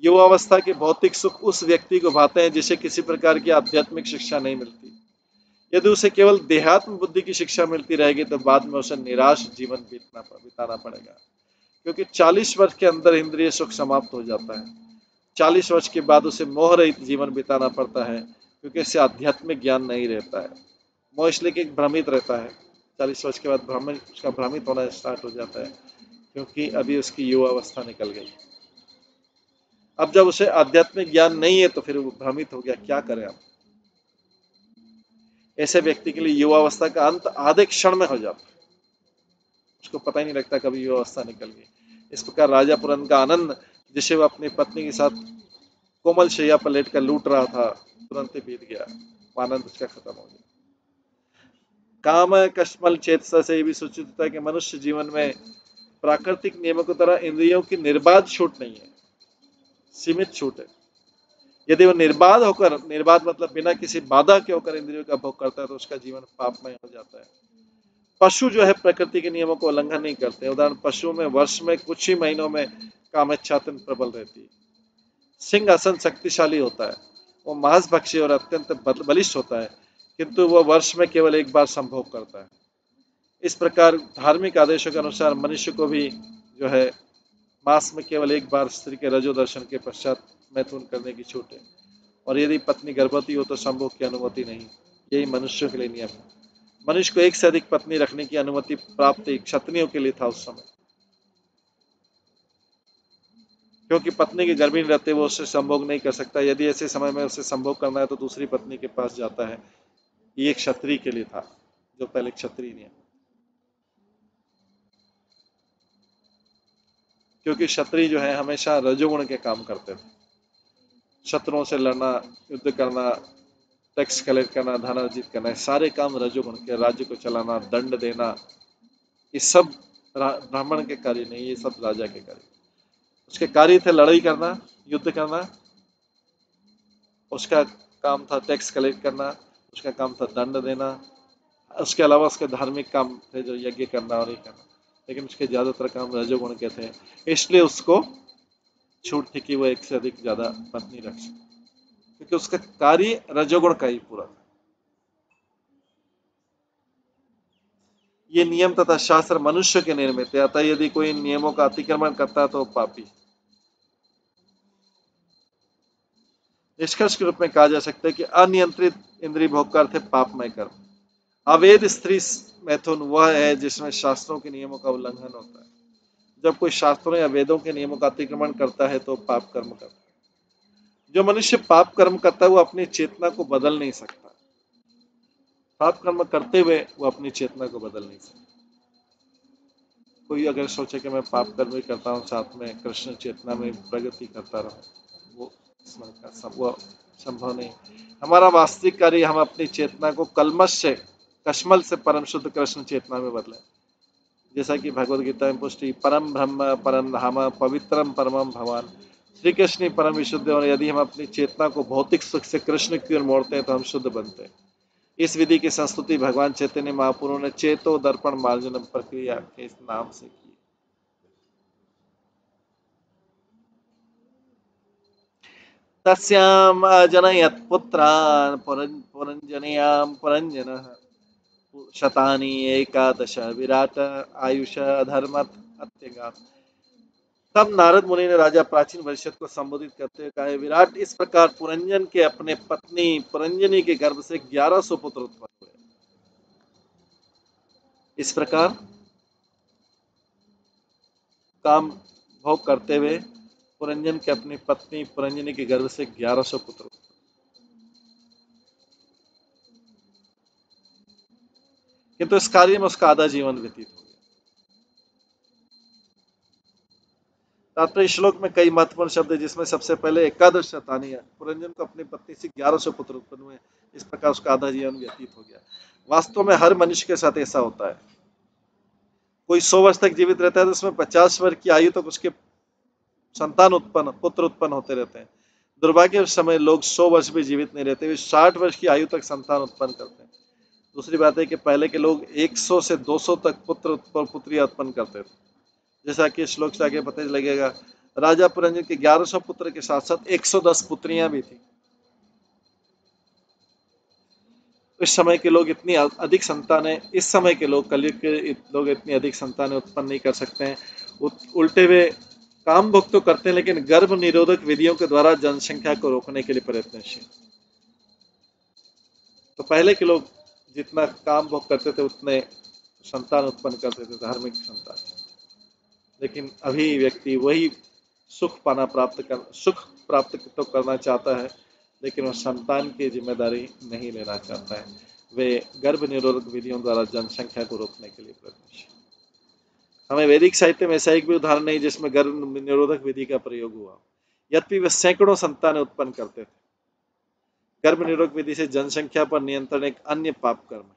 युवावस्था के भौतिक सुख उस व्यक्ति को भाते हैं जिसे किसी प्रकार की आध्यात्मिक शिक्षा नहीं मिलती। यदि उसे केवल देहात्म बुद्धि की शिक्षा मिलती रहेगी तो बाद में उसे निराश जीवन बिताना पड़ेगा, क्योंकि 40 वर्ष के अंदर इंद्रिय सुख समाप्त हो जाता है। 40 वर्ष के बाद उसे मोह रहित जीवन बिताना पड़ता है, क्योंकि इससे आध्यात्मिक ज्ञान नहीं रहता है। मोह इसलिए कि भ्रमित रहता है। 40 वर्ष के बाद उसका भ्रमित होना स्टार्ट हो जाता है, क्योंकि अभी उसकी युवावस्था निकल गई। अब जब उसे आध्यात्मिक ज्ञान नहीं है तो फिर वो भ्रमित हो गया, क्या करें अब। ऐसे व्यक्ति के लिए युवावस्था का अंत आधे क्षण में हो जाता है, उसको पता ही नहीं लगता कभी युवावस्था निकल गई। इस प्रकार राजा पुरन का आनंद, जिसे वह अपनी पत्नी के साथ कोमल शैया पर लेटकर लूट रहा था, तुरंत ही बीत गया। आनंद उसका खत्म हो गया। काम कश्मल चेतसा से भी सूचित होता है कि मनुष्य जीवन में प्राकृतिक नियमों की तरह इंद्रियों की निर्बाध छूट नहीं है, सीमित छूट है। यदि वह निर्बाध मतलब बिना किसी बाधा के होकर इंद्रियों का भोग करता है तो उसका जीवन पापमय हो जाता है। पशु जो है प्रकृति के नियमों को उल्लंघन नहीं करते। उदाहरण, पशु में वर्ष में कुछ ही महीनों में कामेच्छा प्रबल रहती है। सिंहासन शक्तिशाली होता है, वो मांसभक्षी और अत्यंत बलिष्ठ होता है, किंतु वह वर्ष में केवल एक बार संभोग करता है। इस प्रकार धार्मिक आदेशों के अनुसार मनुष्य को भी जो है मास में केवल एक बार स्त्री के रजो दर्शन के पश्चात मैथुन करने की छूट है, और यदि पत्नी गर्भवती हो तो संभोग की अनुमति नहीं। यही मनुष्यों के लिए नियम है। मनुष्य को एक से अधिक पत्नी रखने की अनुमति प्राप्त क्षत्रियों के लिए था उस समय, क्योंकि पत्नी के गर्भी में रहते वो उससे संभोग नहीं कर सकता। यदि ऐसे समय में उसे संभोग करना है तो दूसरी पत्नी के पास जाता है। ये क्षत्रिय के लिए था, जो पहले क्षत्रिय नियम, क्योंकि क्षत्रिय जो है हमेशा रजोगुण के काम करते थे। शत्रुओं से लड़ना, युद्ध करना, टैक्स कलेक्ट करना, धन अर्जित करना, सारे काम रजोगुण के। राज्य को चलाना, दंड देना, ये सब ब्राह्मण के कार्य नहीं, ये सब राजा के कार्य। उसके कार्य थे लड़ाई करना, युद्ध करना, उसका काम था टैक्स कलेक्ट करना, उसका काम था दंड देना, उसके अलावा उसके धार्मिक काम थे जो यज्ञ करना और ये करना। लेकिन उसके ज्यादातर काम रजोगुण के थे, इसलिए उसको छूट थी कि वो एक से अधिक ज्यादा पत्नी रख सके, क्योंकि उसका कार्य रजोगुण का ही पूरा था। ये नियम तथा शास्त्र मनुष्य के निर्मित है, अतः यदि कोई नियमों का अतिक्रमण करता है तो पापी। निष्कर्ष के रूप में कहा जा सकता है कि अनियंत्रित इंद्रिय भोग का अर्थ है पापमय कर्म। अवैध स्त्री मैथुन वह है जिसमें शास्त्रों के नियमों का उल्लंघन होता है। जब कोई शास्त्रों या वेदों के नियमों का अतिक्रमण करता है तो पाप कर्म करता है। जो मनुष्य पाप कर्म करता है वो अपनी चेतना को बदल नहीं सकता। पाप कर्म करते हुए वो अपनी चेतना को बदल नहीं सकता। कोई अगर सोचे कि मैं पाप कर्म भी करता हूँ साथ में कृष्ण चेतना में प्रगति करता रहूं, वो संभव नहीं। हमारा वास्तविक कार्य हम अपनी चेतना को कश्मल से परम शुद्ध कृष्ण चेतना में बदलें। जैसा कि भगवद गीता में पुष्टि, परम ब्रह्म परम धाम पवित्रम परमम भगवान, श्री कृष्ण ही परम विशुद्ध है, और यदि हम अपनी चेतना को भौतिक सुख से कृष्ण की ओर मोड़ते हैं तो हम शुद्ध बनते हैं। इस विधि की संस्तुति भगवान चैतन्य महाप्रभु ने चेतो दर्पण मार्जनम प्रक्रिया के इस नाम से की। तस्याम अजनयत पुत्रान् पुरंजनयाम पुरंजनः शतानि एकादश विराट आयुष अधर्मत अत्यगात। तब नारद मुनि ने राजा प्राचीन परिषद को संबोधित करते हुए कहा, विराट इस प्रकार पुरंजन के अपने पत्नी पुरंजनी के गर्भ से 1100 पुत्र उत्पन्न हुए। इस प्रकार काम भोग करते हुए पुरंजन के अपनी पत्नी पुरंजनी के गर्भ से 1100 पुत्र, किंतु इस कार्य में उसका आधा जीवन व्यतीत हो गया। तात्पर्य श्लोक में कई महत्वपूर्ण शब्द है, जिसमें सबसे पहले एकादश शतानी है। पुरंजन को अपनी पत्नी से 1100 पुत्र उत्पन्न हुए, इस प्रकार उसका आधा जीवन व्यतीत हो गया। वास्तव में हर मनुष्य के साथ ऐसा होता है। कोई 100 वर्ष तक जीवित रहता है तो उसमें 50 वर्ष की आयु तक उसके पुत्र उत्पन्न होते रहते हैं। दुर्भाग्य उस समय लोग 100 वर्ष भी जीवित नहीं रहते, वे 60 वर्ष की आयु तक संतान उत्पन्न करते हैं। दूसरी बात है कि पहले के लोग 100 से 200 तक पुत्र और पुत्रियां उत्पन्न करते थे। जैसा कि श्लोक से आगे पता लगेगा, राजा पुरंजन के 1100 पुत्र के साथ साथ 110 पुत्रियां भी थी। इस समय के लोग इतनी अधिक संतानें, इस समय के लोग, कलयुग के लोग इतनी अधिक संतानें उत्पन्न नहीं कर सकते हैं। उल्टे वे काम भोग तो करते हैं, लेकिन गर्भ निरोधक विधियों के द्वारा जनसंख्या को रोकने के लिए प्रयत्नशील। तो पहले के लोग जितना काम भोग करते थे उतने संतान उत्पन्न करते थे, धार्मिक संतान। लेकिन अभी व्यक्ति वही सुख प्राप्त तो करना चाहता है, लेकिन वह संतान की जिम्मेदारी नहीं लेना चाहता है। वे गर्भ निरोधक विधियों द्वारा जनसंख्या को रोकने के लिए प्रयत्नशील। हमें वैदिक साहित्य में ऐसा एक भी उदाहरण नहीं जिसमें गर्भ निरोधक विधि का प्रयोग हुआ, यद्यपि वे सैकड़ों संतानें उत्पन्न करते थे। गर्भ निरोधक विधि से जनसंख्या पर नियंत्रण एक अन्य पाप कर्म है,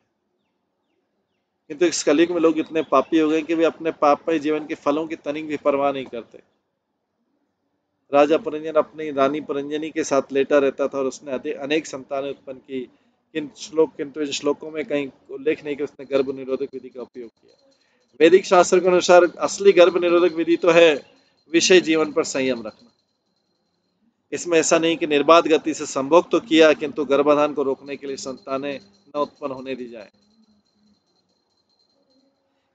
किंतु इस कलयुग में लोग इतने पापी हो गए कि वे अपने पापमय जीवन के फलों की तनिक भी परवाह नहीं करते। राजा पुरंजन अपनी रानी पुरंजनी के साथ लेटा रहता था और उसने अनेक संतानें उत्पन्न की, किंतु इन श्लोकों में कहीं उल्लेख नहीं कि उसने गर्भ निरोधक विधि का उपयोग किया। वैदिक शास्त्र के अनुसार असली गर्भ निरोधक विधि तो है विषय जीवन पर संयम रखना। इसमें ऐसा नहीं कि निर्बाध गति से संभोग तो किया, किंतु गर्भाधान को रोकने के लिए संतानें न उत्पन्न होने दी जाए।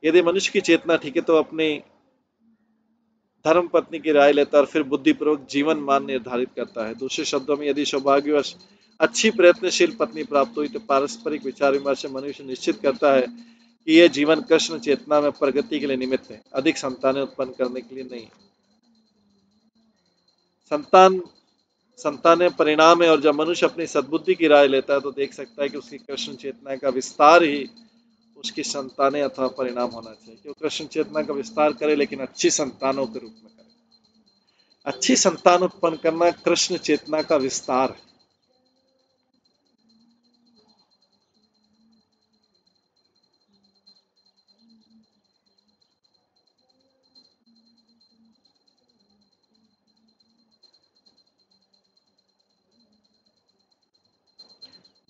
यदि मनुष्य की चेतना ठीक है तो अपनी धर्म पत्नी की राय लेता है और फिर बुद्धिपूर्वक जीवन मान निर्धारित करता है। दूसरे शब्दों में, यदि सौभाग्यवश अच्छी प्रयत्नशील पत्नी प्राप्त हुई तो पारस्परिक विचार विमर्श से मनुष्य निश्चित करता है कि यह जीवन कृष्ण चेतना में प्रगति के लिए निमित्त है, अधिक संतानें उत्पन्न करने के लिए नहीं। संतानें परिणाम है, और जब मनुष्य अपनी सद्बुद्धि की राय लेता है तो देख सकता है कि उसकी कृष्ण चेतना का विस्तार ही उसकी संतानें अथवा परिणाम होना चाहिए कि वो कृष्ण चेतना का विस्तार करे, लेकिन अच्छी संतानों के रूप में करे। अच्छी संतान उत्पन्न करना कृष्ण चेतना का विस्तार है।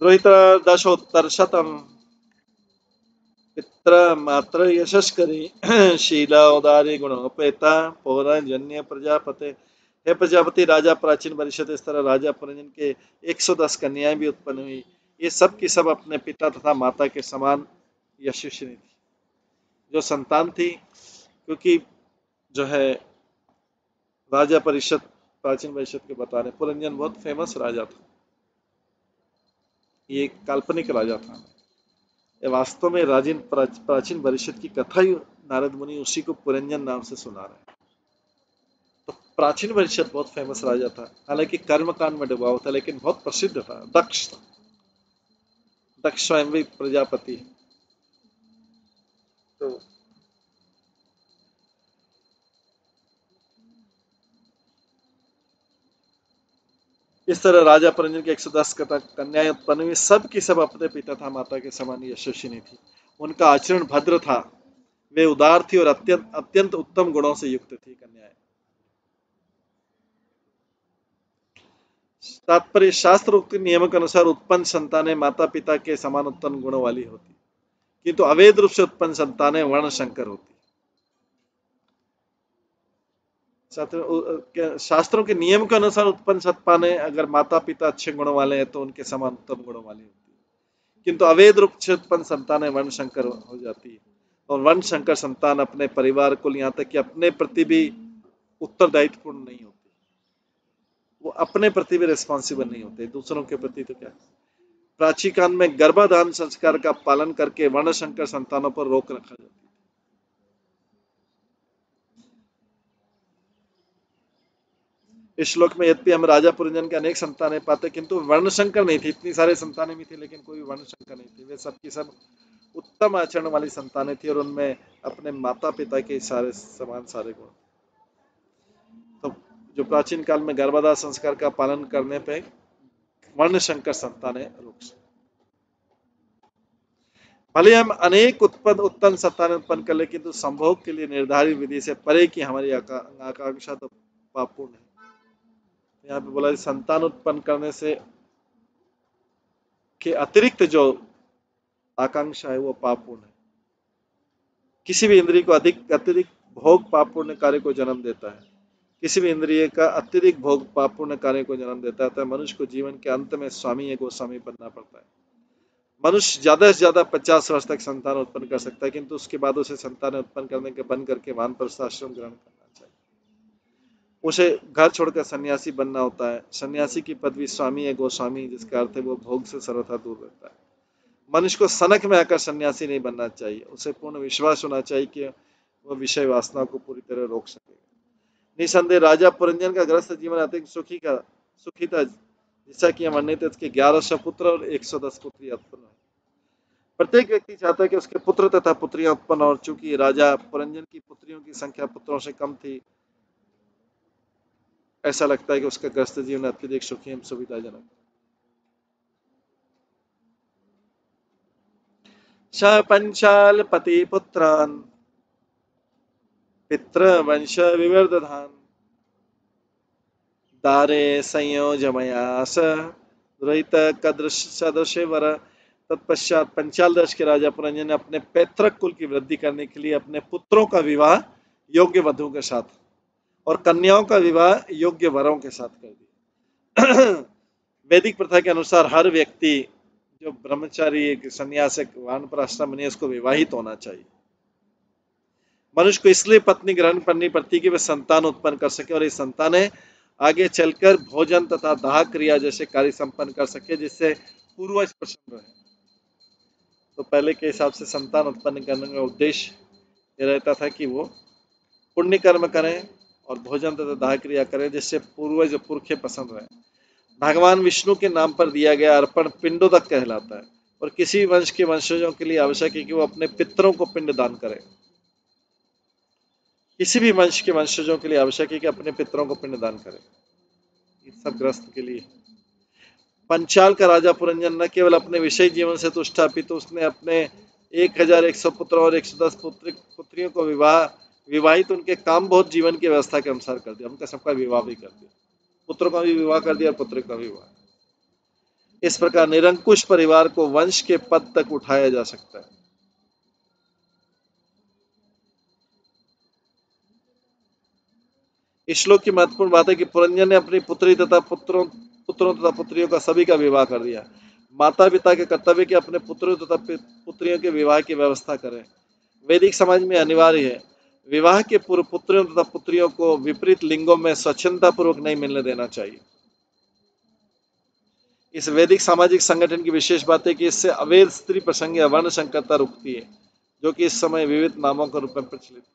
द्रोहित दशोत्तर शतम पित्र मात्र यशस्करी शीला उदारी गुणोपेता पौराजन्य प्रजापति। हे प्रजापति, राजा प्राचीन परिषद, इस तरह राजा पुरंजन के 110 कन्याएं भी उत्पन्न हुई। ये सब की सब अपने पिता तथा माता के समान यशस्विनी थी। जो संतान थी, क्योंकि जो है राजा परिषद, प्राचीन परिषद के बताने, पुरंजन बहुत फेमस राजा था। ये काल्पनिक राजा था। वास्तव में प्राचीन परिषद की कथा ही नारद मुनि उसी को पुरंजन नाम से सुना रहे हैं। तो प्राचीन परिषद बहुत फेमस राजा था, हालांकि कर्मकांड में डूबा था, लेकिन बहुत प्रसिद्ध था। दक्ष स्वयं भी प्रजापति। तो इस तरह राजा पुरंजन के 110 कन्याएं उत्पन्न हुई। सब की सब अपने पिता तथा माता के समान यशस्विनी थी। उनका आचरण भद्र था, वे उदार थी और अत्यंत उत्तम गुणों से युक्त थी कन्याएं। तात्पर्य शास्त्रोक्त नियमों के अनुसार उत्पन्न संतानें माता पिता के समान उत्पन्न गुणों वाली होती, किंतु अवैध रूप से उत्पन्न संतानें वर्ण संकर होती। शास्त्रों के नियम के अनुसार उत्पन्न संतानें अगर माता पिता अच्छे गुणों वाले हैं तो उनके समान उत्तम गुणों वाली होती है, किंतु अवैध रूप से उत्पन्न संतानें वर्ण संकर हो जाती है। और वर्ण संकर संतान अपने परिवार को, यहाँ तक कि अपने प्रति भी उत्तरदायित्वपूर्ण नहीं होती, वो अपने प्रति भी रिस्पॉन्सिबल नहीं होते, दूसरों के प्रति तो क्या। प्राचीन काल में गर्भाधान संस्कार का पालन करके वर्ण संकर संतानों पर रोक रखा जाता। इस श्लोक में यद्यपि हम राजा पुरंजन के अनेक संतानें पाते, किंतु वर्ण संकर नहीं थी। इतनी सारे संतानें भी थी लेकिन कोई वर्ण संकर नहीं थी। वे सबकी सब उत्तम आचरण वाली संतानें थी और उनमें अपने माता पिता के सारे समान सारे गुण। तो जो प्राचीन काल में गर्भाधान संस्कार का पालन करने पे वर्ण संकर संतानें रोक सकती। भले हम अनेक उत्तम संतानें उत्पन्न कर ले, किंतु संभोग के लिए निर्धारित विधि से परे की हमारी आकांक्षा तो पापपूर्ण है। यहाँ पे बोला संतान उत्पन्न करने से के अतिरिक्त जो आकांक्षा है वो पापपूर्ण है। किसी भी इंद्रिय को अतिरिक्त भोग पापपूर्ण कार्य को जन्म देता है। किसी भी इंद्रिय का अत्यधिक भोग पापपूर्ण कार्य को जन्म देता है। तो मनुष्य को जीवन के अंत में स्वामी या गोस्वामी बनना पड़ता है। मनुष्य ज्यादा से ज्यादा 50 वर्ष तक संतान उत्पन्न कर सकता है, किंतु उसके बाद उसे संतान उत्पन्न करने के बंद करके वानप्रस्थाश्रम ग्रहण करना चाहिए। उसे घर छोड़कर सन्यासी बनना होता है। सन्यासी की पदवी स्वामी या गोस्वामी, जिसका अर्थ है वो भोग से सर्वथा दूर रहता है। मनुष्य को सनक में आकर सन्यासी नहीं बनना चाहिए। उसे पूर्ण विश्वास होना चाहिए कि वह विषय वासना को पूरी तरह रोक सकेगा। निसंदेह राजा पुरंजन का गृहस्थ जीवन अत्यंत सुखी था। जैसा कि हम वर्णित है, उसके 1100 पुत्र और 110 पुत्रियां उत्पन्न हुई। प्रत्येक व्यक्ति चाहता है कि उसके पुत्र तथा पुत्रियां उत्पन्न, और चूंकि राजा पुरंजन की पुत्रियों की संख्या पुत्रों से कम थी, ऐसा लगता है कि उसका गृहस्थ जीवन अत्यधिक सुखी एवं सुविधाजनक। स पंचाल पति पुत्रान पितृवंश विवर्धधान दारे संयोजमयास द्वैत कदृश सदृश वर। तत्पश्चात पंचाल देश के राजा पुरंजन ने अपने पैतृक कुल की वृद्धि करने के लिए अपने पुत्रों का विवाह योग्य वधुओं के साथ और कन्याओं का विवाह योग्य वरों के साथ कर दिया। वैदिक प्रथा के अनुसार हर व्यक्ति जो ब्रह्मचारी संन्यासिक वानप्रस्थाश्रम नहीं, उसको विवाहित होना चाहिए। मनुष्य को इसलिए पत्नी ग्रहण करनी पड़ती कि वह संतान उत्पन्न कर सके और ये संतानें आगे चलकर भोजन तथा दाह क्रिया जैसे कार्य संपन्न कर सके, जिससे पूर्वज प्रसन्न रहे। तो पहले के हिसाब से संतान उत्पन्न करने का उद्देश्य ये रहता था कि वो पुण्य कर्म करें और भोजन तथा दाह क्रिया करें, जिससे पूर्वज पुरखे पसंद रहे। भगवान विष्णु के नाम पर दिया गया अर्पण पिंडोदक कहलाता है और किसी वंश के वंशजों के लिए आवश्यक है कि वो अपने पितरों को पिंड दान करें। किसी भी वंश के वंशजों के लिए आवश्यक है कि अपने पितरों को पिंड दान करें। इस सब ग्रस्त के लिए पंचाल का राजा पुरंजन न केवल अपने विषय जीवन से तुष्ट था, तो उसने अपने 1100 पुत्र और 110 पुत्रियों को विवाहित उनके काम बहुत जीवन की व्यवस्था के अनुसार कर दिया। उनका सबका विवाह भी कर दिया, पुत्रों का भी विवाह कर दिया और पुत्र का विवाह। इस प्रकार निरंकुश परिवार को वंश के पद तक उठाया जा सकता है। इस श्लोक की महत्वपूर्ण बात है कि पुरंजन ने अपनी पुत्री तथा पुत्रों तथा पुत्रियों का सभी का विवाह कर दिया। माता पिता के कर्तव्य कि अपने पुत्रों तथा पुत्रियों के विवाह की व्यवस्था करें। वैदिक समाज में अनिवार्य है। विवाह के पूर्व पुत्रों तथा पुत्रियों को विपरीत लिंगों में स्वच्छंदता पूर्वक नहीं मिलने देना चाहिए। इस वैदिक सामाजिक संगठन की विशेष बात है कि इससे अवैध स्त्री प्रसंग या वर्ण संकरता रुकती है, जो कि इस समय विविध नामों के रूप में प्रचलित है।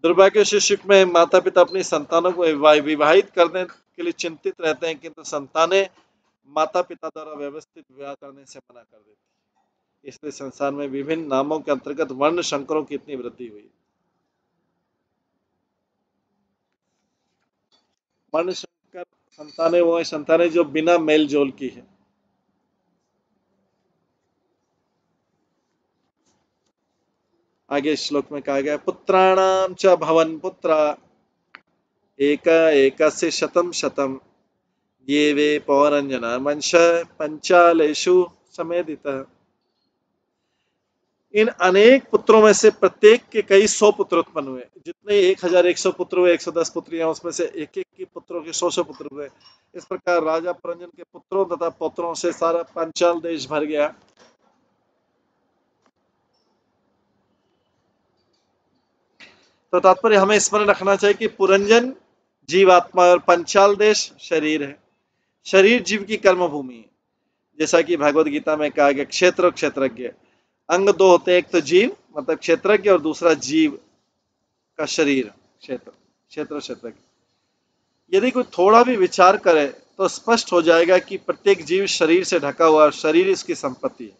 दुर्भाग्य से युग में माता पिता अपनी संतानों को विवाहित करने के लिए चिंतित रहते हैं, किंतु संतानें माता पिता द्वारा व्यवस्थित विवाह करने से मना कर देती है। इसलिए संसार में विभिन्न नामों के अंतर्गत वर्ण संकरों की इतनी वृद्धि हुई। वर्ण संकर संतानें वो है संतानें जो बिना मेल जोल की है, आगे श्लोक में कहा गया पुत्राणाम च भवन पुत्रा एक एकस्य शतम शतम ये वे पौरंजना मंश पंचालेषु समेदित। इन अनेक पुत्रों में से प्रत्येक के कई 100 पुत्र उत्पन्न हुए। जितने 1100 पुत्र हुए, 110 पुत्रियां, उसमें से एक एक की पुत्रों के 100 पुत्र हुए। इस प्रकार राजा परंजन के पुत्रों तथा पौत्रों से सारा पांचाल देश भर गया। तो तात्पर्य हमें स्मरण रखना चाहिए कि पुरंजन जीवात्मा और पंचाल देश शरीर है। शरीर जीव की कर्म भूमि है। जैसा कि भगवत गीता में कहा गया क्षेत्र और क्षेत्रज्ञ, अंग दो होते हैं, एक तो जीव मतलब क्षेत्रज्ञ और दूसरा जीव का शरीर क्षेत्र, क्षेत्र क्षेत्रज्ञ। यदि कोई थोड़ा भी विचार करे तो स्पष्ट हो जाएगा कि प्रत्येक जीव शरीर से ढका हुआ और शरीर इसकी संपत्ति है।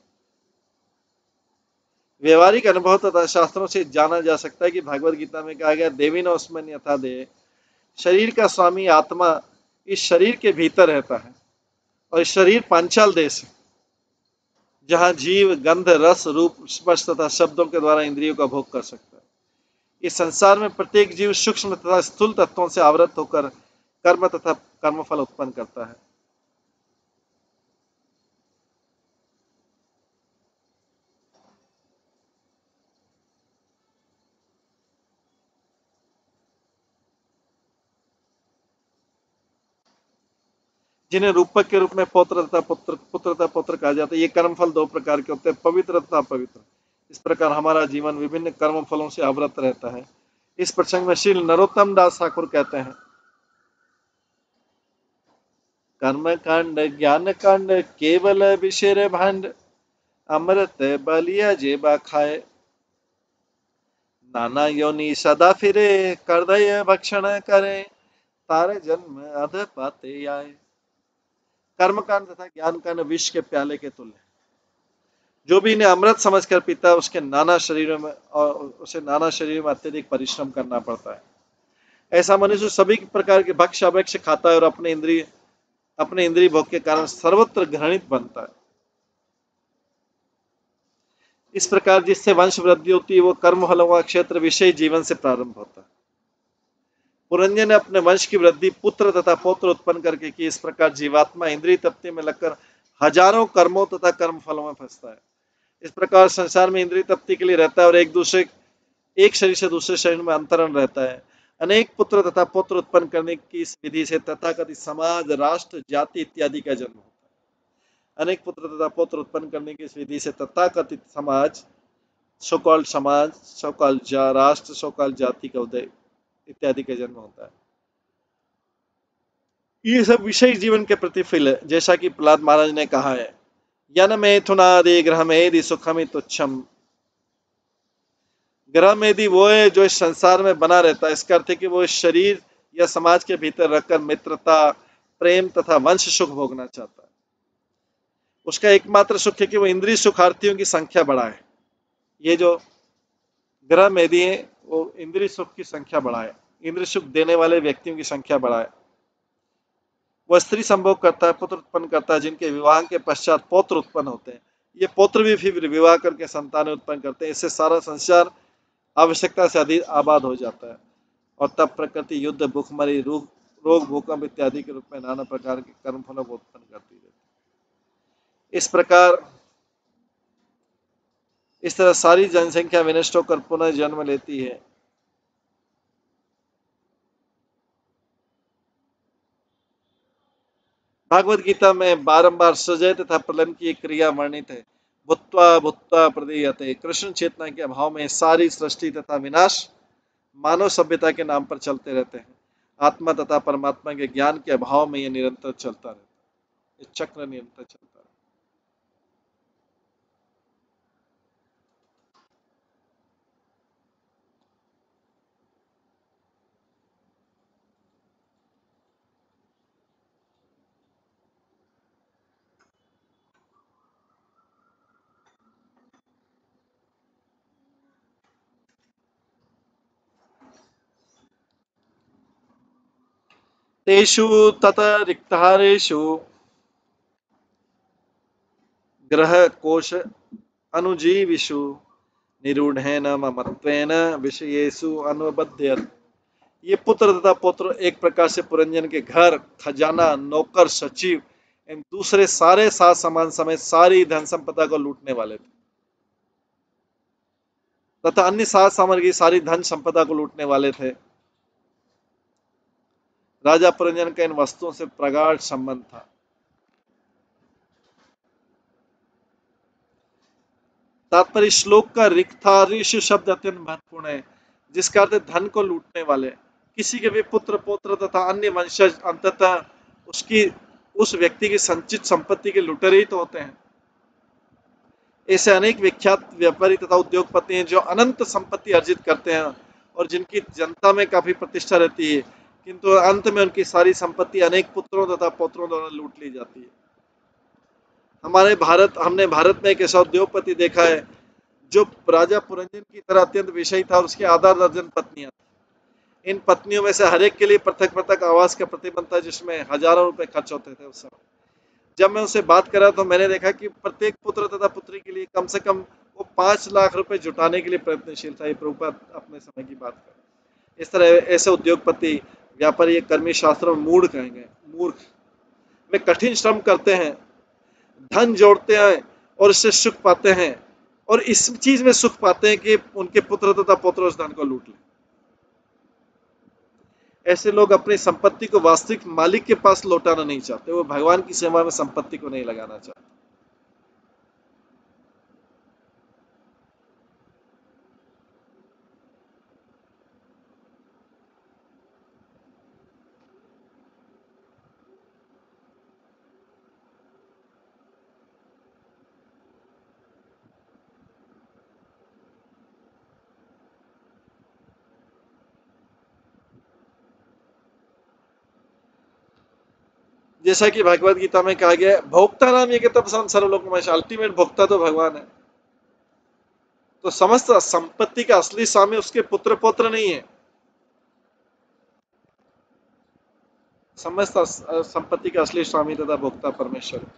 व्यवहारिक अनुभव तथा शास्त्रों से जाना जा सकता है कि भगवत गीता में कहा गया देवी न उसमें यथा दे, शरीर का स्वामी आत्मा इस शरीर के भीतर रहता है और इस शरीर पांचाल देश है जहां जीव गंध रस रूप स्पर्श तथा शब्दों के द्वारा इंद्रियों का भोग कर सकता है। इस संसार में प्रत्येक जीव सूक्ष्म तथा स्थूल तत्वों से आवृत होकर कर्म तथा कर्मफल उत्पन्न करता है। जिन्हें रूपक के रूप में पौत्र तथा पुत्र कहा जाता है। ये कर्मफल दो प्रकार के होते हैं, पवित्र तथा अपवित्र। इस प्रकार हमारा जीवन विभिन्न कर्म फलों से आवृत रहता है। इस प्रसंग में श्री नरोत्तम दास ठाकुर कहते हैं कर्म कांड ज्ञान कांड केवल विषय भांड, अमृत बलिया जेबा खाए, नाना योनि सदा फिरे करदय भक्षण करे, तारे जन्म अध पाते आए। कर्म कांड तथा ज्ञान कांड विष के प्याले के तुल्य। जो भी इन्हें अमृत समझकर पीता है उसके नाना शरीरों में और उसे नाना शरीरों में अत्यधिक परिश्रम करना पड़ता है। ऐसा मनुष्य सभी प्रकार के भक्ष्य अभक्ष्य खाता है और अपने इंद्रिय भोग के कारण सर्वत्र घृणित बनता है। इस प्रकार जिससे वंश वृद्धि होती है वो कर्म फलों का क्षेत्र विषय जीवन से प्रारंभ होता है। पुरंजन ने अपने वंश की वृद्धि पुत्र तथा पौत्र उत्पन्न करके की। इस प्रकार जीवात्मा इंद्रिय तप्ति में लगकर हजारों कर्मों तथा कर्म फलों में फंसता है। इस प्रकार संसार में इंद्रिय तप्ति के लिए रहता है और एक शरीर से दूसरे शरीर में अंतरण रहता है। अनेक पुत्र तथा पुत्र उत्पन्न करने की इस विधि से तथाकथित समाज, राष्ट्र, जाति इत्यादि का जन्म होता है। अनेक पुत्र तथा पुत्र उत्पन्न करने की इस विधि से तथाकथित समाज, सोकॉल्ड समाज, सोकॉल्ड राष्ट्र, सोकॉल्ड जाति का उदय इत्यादि का जन्म होता है। ये सब विषय जीवन के प्रतिफल है। जैसा कि प्रहलाद महाराज ने कहा है यन मैथुनादि ग्रह मेदि सुखमि तुच्छम। ग्रह मेदि वो है जो इस संसार में बना रहता है। इसका अर्थ है कि वो इस शरीर या समाज के भीतर रखकर मित्रता, प्रेम तथा वंश सुख भोगना चाहता है। उसका एकमात्र सुख है कि वो इंद्रिय सुखार्थियों की संख्या बढ़ाए। ये जो ग्रह मेदि है वो इंद्रिय सुख की संख्या बढ़ाए, इंद्रिय सुख देने वाले व्यक्तियों की संख्या बढ़ाए। वह स्त्री संभोग करता है, पुत्र उत्पन्न करता है, जिनके विवाह के पश्चात पौत्र उत्पन्न होते हैं। ये पौत्र भी फिर विवाह करके संतान उत्पन्न करते हैं। इससे सारा संसार आवश्यकता से अधिक आबाद हो जाता है और तब प्रकृति युद्ध, भूखमरी, रोग, भूकंप इत्यादि के रूप में नाना प्रकार के कर्म फलों को उत्पन्न करती रहती है। इस तरह सारी जनसंख्या विनष्ट होकर पुनः जन्म लेती है। भागवत गीता में बारंबार सृजय तथा प्रलय की एक क्रिया वर्णित है। भूत्वा भूत्वा प्रदीयते। कृष्ण चेतना के अभाव में सारी सृष्टि तथा विनाश मानव सभ्यता के नाम पर चलते रहते हैं। आत्मा तथा परमात्मा के ज्ञान के अभाव में यह निरंतर चलता रहता है। ये चक्र निरंतर चलता है। तेषु तत रिक्तारेषु ग्रह कोश अनुजीविषु निरूढ़ेन ममत्वेन विषयेषु अनुबध्यते। ये पुत्र तथा पौत्र एक प्रकार से पुरंजन के घर, खजाना, नौकर, सचिव एवं दूसरे सारे साथ समान समेत सारी धन संपदा को लूटने वाले थे तथा अन्य सात सामग्री सारी धन संपदा को लूटने वाले थे। राजा पुरंजन का इन वस्तुओं से प्रगाढ़ संबंध था। तात्पर्य श्लोक का रिक्था ऋषि शब्द अत्यंत महत्वपूर्ण है, जिसका अर्थ धन को लूटने वाले। किसी के भी पुत्र पौत्र तथा अन्य वंशज अंततः उसकी उस व्यक्ति की संचित संपत्ति के लुटेरे ही तो होते हैं। ऐसे अनेक विख्यात व्यापारी तथा उद्योगपति हैं जो अनंत संपत्ति अर्जित करते हैं और जिनकी जनता में काफी प्रतिष्ठा रहती है, किंतु अंत में उनकी सारी संपत्ति अनेक पुत्रों तथा पौत्रों द्वारा लूट ली जाती है। हमने भारत में एक ऐसा उद्योगपति देखा है जो राजा पुरंजन की तरह अत्यंत विषयी था और उसकी आधा दर्जन पत्नियां। इन पत्नियों में से हर एक के लिए पृथक पृथक आवास का प्रतिबंध था, जिसमें हजारों रुपए खर्च होते थे उस समय। जब मैं उनसे बात करा तो मैंने देखा कि प्रत्येक पुत्र तथा पुत्री के लिए कम से कम वो 5 लाख रुपए जुटाने के लिए प्रयत्नशील था। ये प्रभुपाद अपने समय की बात कर। इस तरह ऐसे उद्योगपति, व्यापारी, कर्मी शास्त्रों में मूढ़ कहेंगे, मूर्ख में कठिन श्रम करते हैं, धन जोड़ते हैं और इससे सुख पाते हैं, और इस चीज में सुख पाते हैं कि उनके पुत्र तथा पौत्र उस धन को लूट लें। ऐसे लोग अपनी संपत्ति को वास्तविक मालिक के पास लौटाना नहीं चाहते, वो भगवान की सेवा में संपत्ति को नहीं लगाना चाहते। जैसा कि भगवत गीता में कहा गया है, भोक्ता नाम ये तब सर्वलोक में, अल्टीमेट भोक्ता तो भगवान है। तो समस्त संपत्ति का असली स्वामी उसके पुत्र पौत्र नहीं है, समस्त संपत्ति का असली स्वामी तथा भोक्ता परमेश्वर है।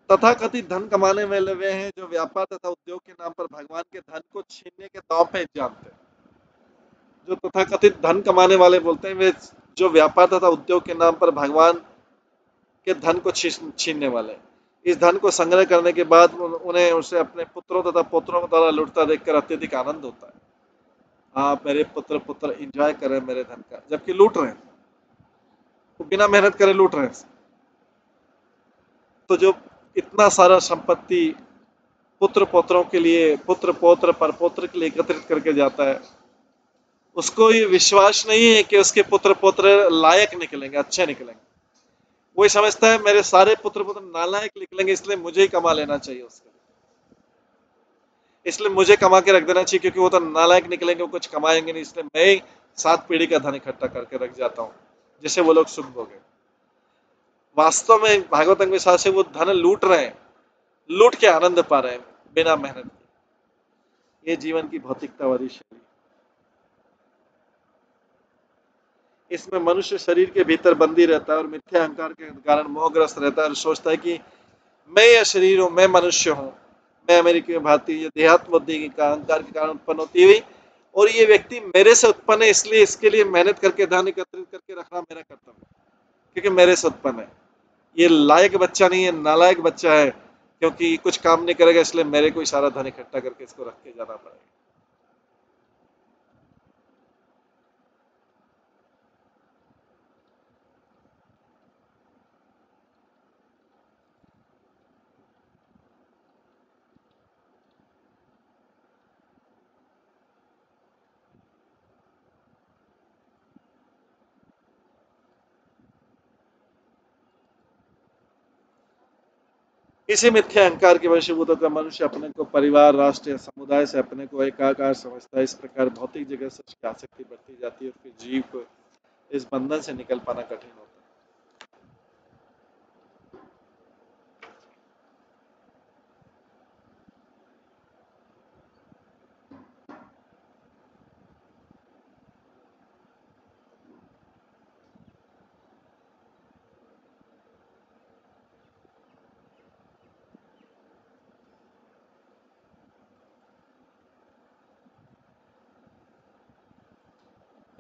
तथा कथित धन कमाने वाले वे हैं जो व्यापार तथा उद्योग के नाम पर भगवान के धन को छीनने के दांव पे जानते हैं। जो तथाकथित धन कमाने वाले बोलते हैं, वे जो व्यापार तथा उद्योग के नाम पर भगवान के धन को छीनने वाले। इस धन को संग्रह करने के बाद उन्हें उसे अपने पुत्रों तथा पौत्रों द्वारा लुटता देखकर अत्यधिक आनंद होता है। हाँ, मेरे पुत्र एंजॉय कर रहे हैं मेरे धन का, जबकि लूट रहे हैं, वो बिना मेहनत करे लूट रहे हैं। तो जो इतना सारा संपत्ति पुत्र पौत्रों के लिए, पुत्र पौत्र पर पौत्र के लिए एकत्रित करके जाता है, उसको ये विश्वास नहीं है कि उसके पुत्र पौत्र लायक निकलेंगे, अच्छे निकलेंगे। वही समझता है मेरे सारे पुत्र पुत्र नालायक निकलेंगे, इसलिए मुझे ही कमा लेना चाहिए उसके, इसलिए मुझे कमा के रख देना चाहिए, क्योंकि वो तो नालायक निकलेंगे, वो कुछ कमाएंगे नहीं, इसलिए मैं ही 7 पीढ़ी का धन इकट्ठा करके रख जाता हूँ, जिससे वो लोग सुख भोगे। वास्तव में भागवतम के साथ से वो धन लूट रहे हैं, लूट के आनंद पा रहे हैं बिना मेहनत के। ये जीवन की भौतिकतावादी शैली। इसमें मनुष्य शरीर के भीतर बंदी रहता है और मिथ्या अहंकार के कारण मोहग्रस्त रहता है और सोचता है कि मैं यह शरीर हूं, मैं मनुष्य हूं, मैं अमेरिकी भारतीय। ये देहात्म बुद्धि के अहंकार के कारण उत्पन्न होती हुई, और ये व्यक्ति मेरे से उत्पन्न है, इसलिए इसके लिए मेहनत करके धन एकत्रित करके रखना मेरा कर्तव्य है, क्योंकि मेरे से उत्पन्न है। ये लायक बच्चा नहीं है, नालायक बच्चा है, क्योंकि कुछ काम नहीं करेगा, इसलिए मेरे को ही सारा धन इकट्ठा करके इसको रख के जाना पड़ेगा। इसी मिथ्या अहंकार के वशीभूत होकर मनुष्य अपने को परिवार, राष्ट्र या समुदाय से अपने को एकाकार समझता है। इस प्रकार भौतिक जगत से उसकी आसक्ति बढ़ती जाती है और फिर जीव को इस बंधन से निकल पाना कठिन होता है।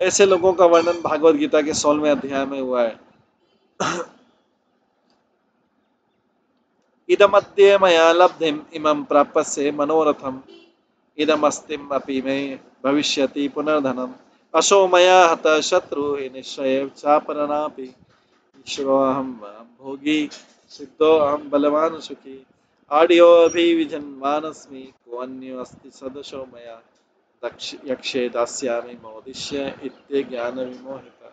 ऐसे लोगों का वर्णन भागवत गीता के 16वें अध्याय में हुआ है। इदमद्ये मया लब्धिम इमं प्राप्स्य मनोरथम इदमस्तिम अपि मे भविष्यति पुनर्धनम असो मया हतः शत्रु निश्चय चापरनापि ईश्वरोऽहं भोगी सिद्धो अहं बलवान सुखी आड्यो अभिविजन्मानस्मि को अन्यो अस्ति सदृशो मया दक्ष यक्षे दास्यामि मोदिष्य इत्ते ज्ञान विमोहिता।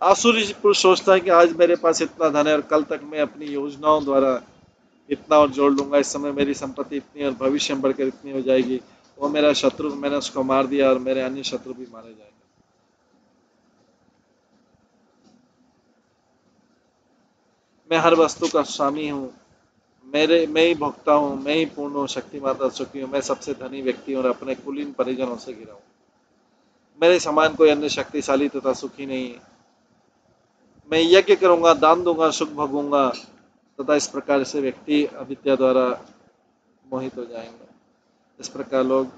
आसुरी पुरुष सोचता है कि आज मेरे पास इतना धन है और कल तक मैं अपनी योजनाओं द्वारा इतना और जोड़ लूंगा, इस समय मेरी संपत्ति इतनी और भविष्य में बढ़कर इतनी हो जाएगी। वो मेरा शत्रु, मैंने उसको मार दिया और मेरे अन्य शत्रु भी मारे जाएंगे। मैं हर वस्तु का स्वामी हूँ, मैं ही भोगता हूँ, मैं ही पूर्ण हूँ, शक्तिमाता सुखी हूँ, मैं सबसे धनी व्यक्ति हूँ और अपने कुलीन परिजनों से घिरा हूँ। मेरे समान कोई अन्य शक्तिशाली तथा सुखी नहीं है। मैं यज्ञ करूंगा, दान दूंगा, सुख भोगूंगा तथा इस प्रकार से व्यक्ति अविद्या द्वारा मोहित हो जाएंगे। इस प्रकार लोग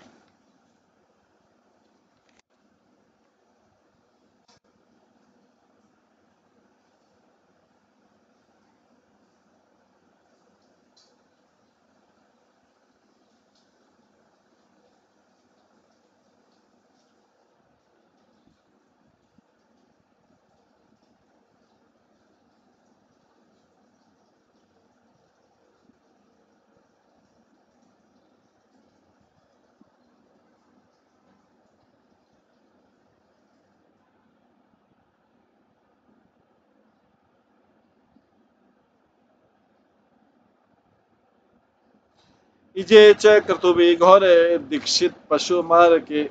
इजे च क्रतुभि घोरे दीक्षित पशु मार के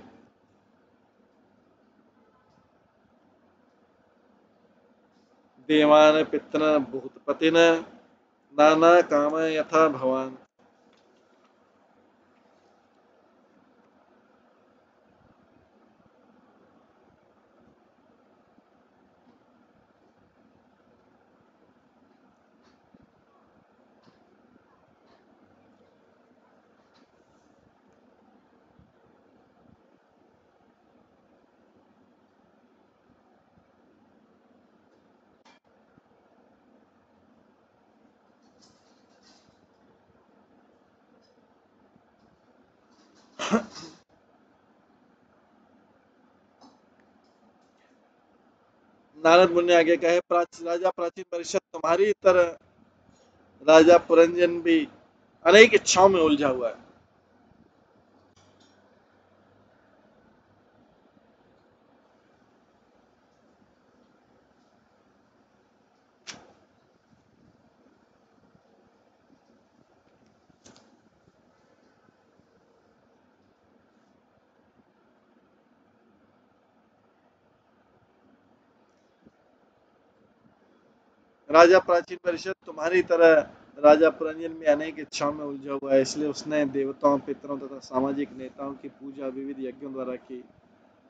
देवान पितन भूतपतिन नाना काम यथा भवान। नारद मुनि आगे कहे, राजा प्राचीन परिषद तुम्हारी तरह राजा पुरंजन भी अनेक इच्छाओं में उलझा हुआ है। राजा प्राचीन परिषद तुम्हारी तरह राजा पुरंजन भी अनेक इच्छाओं में उलझा हुआ है, इसलिए उसने देवताओं, पितरों तथा सामाजिक नेताओं की पूजा विविध यज्ञों द्वारा की,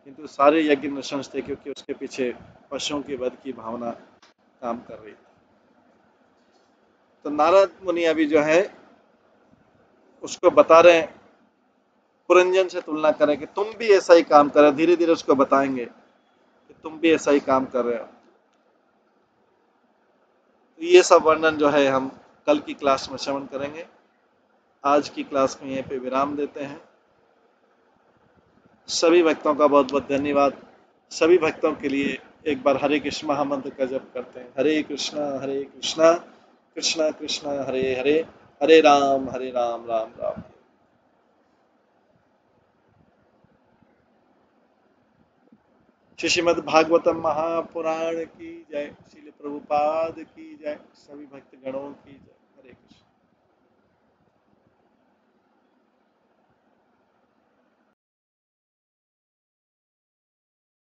किंतु सारे यज्ञ नृशंस थे क्योंकि उसके पीछे पशुओं के वध की भावना काम कर रही थी। तो नारद मुनि अभी जो है उसको बता रहे हैं, पुरंजन से तुलना करें कि तुम भी ऐसा ही काम कर रहे हो। धीरे धीरे उसको बताएंगे कि तुम भी ऐसा ही काम कर रहे हो। तो ये सब वर्णन जो है हम कल की क्लास में श्रवण करेंगे। आज की क्लास में यहीं पे विराम देते हैं। सभी भक्तों का बहुत बहुत धन्यवाद। सभी भक्तों के लिए एक बार हरे कृष्ण महामंत्र का जप करते हैं। हरे कृष्णा कृष्णा कृष्णा हरे हरे, हरे राम राम राम। श्रीमद् भागवतम महापुराण की जय, श्रील प्रभुपाद की जय, सभी भक्त गणों की जय।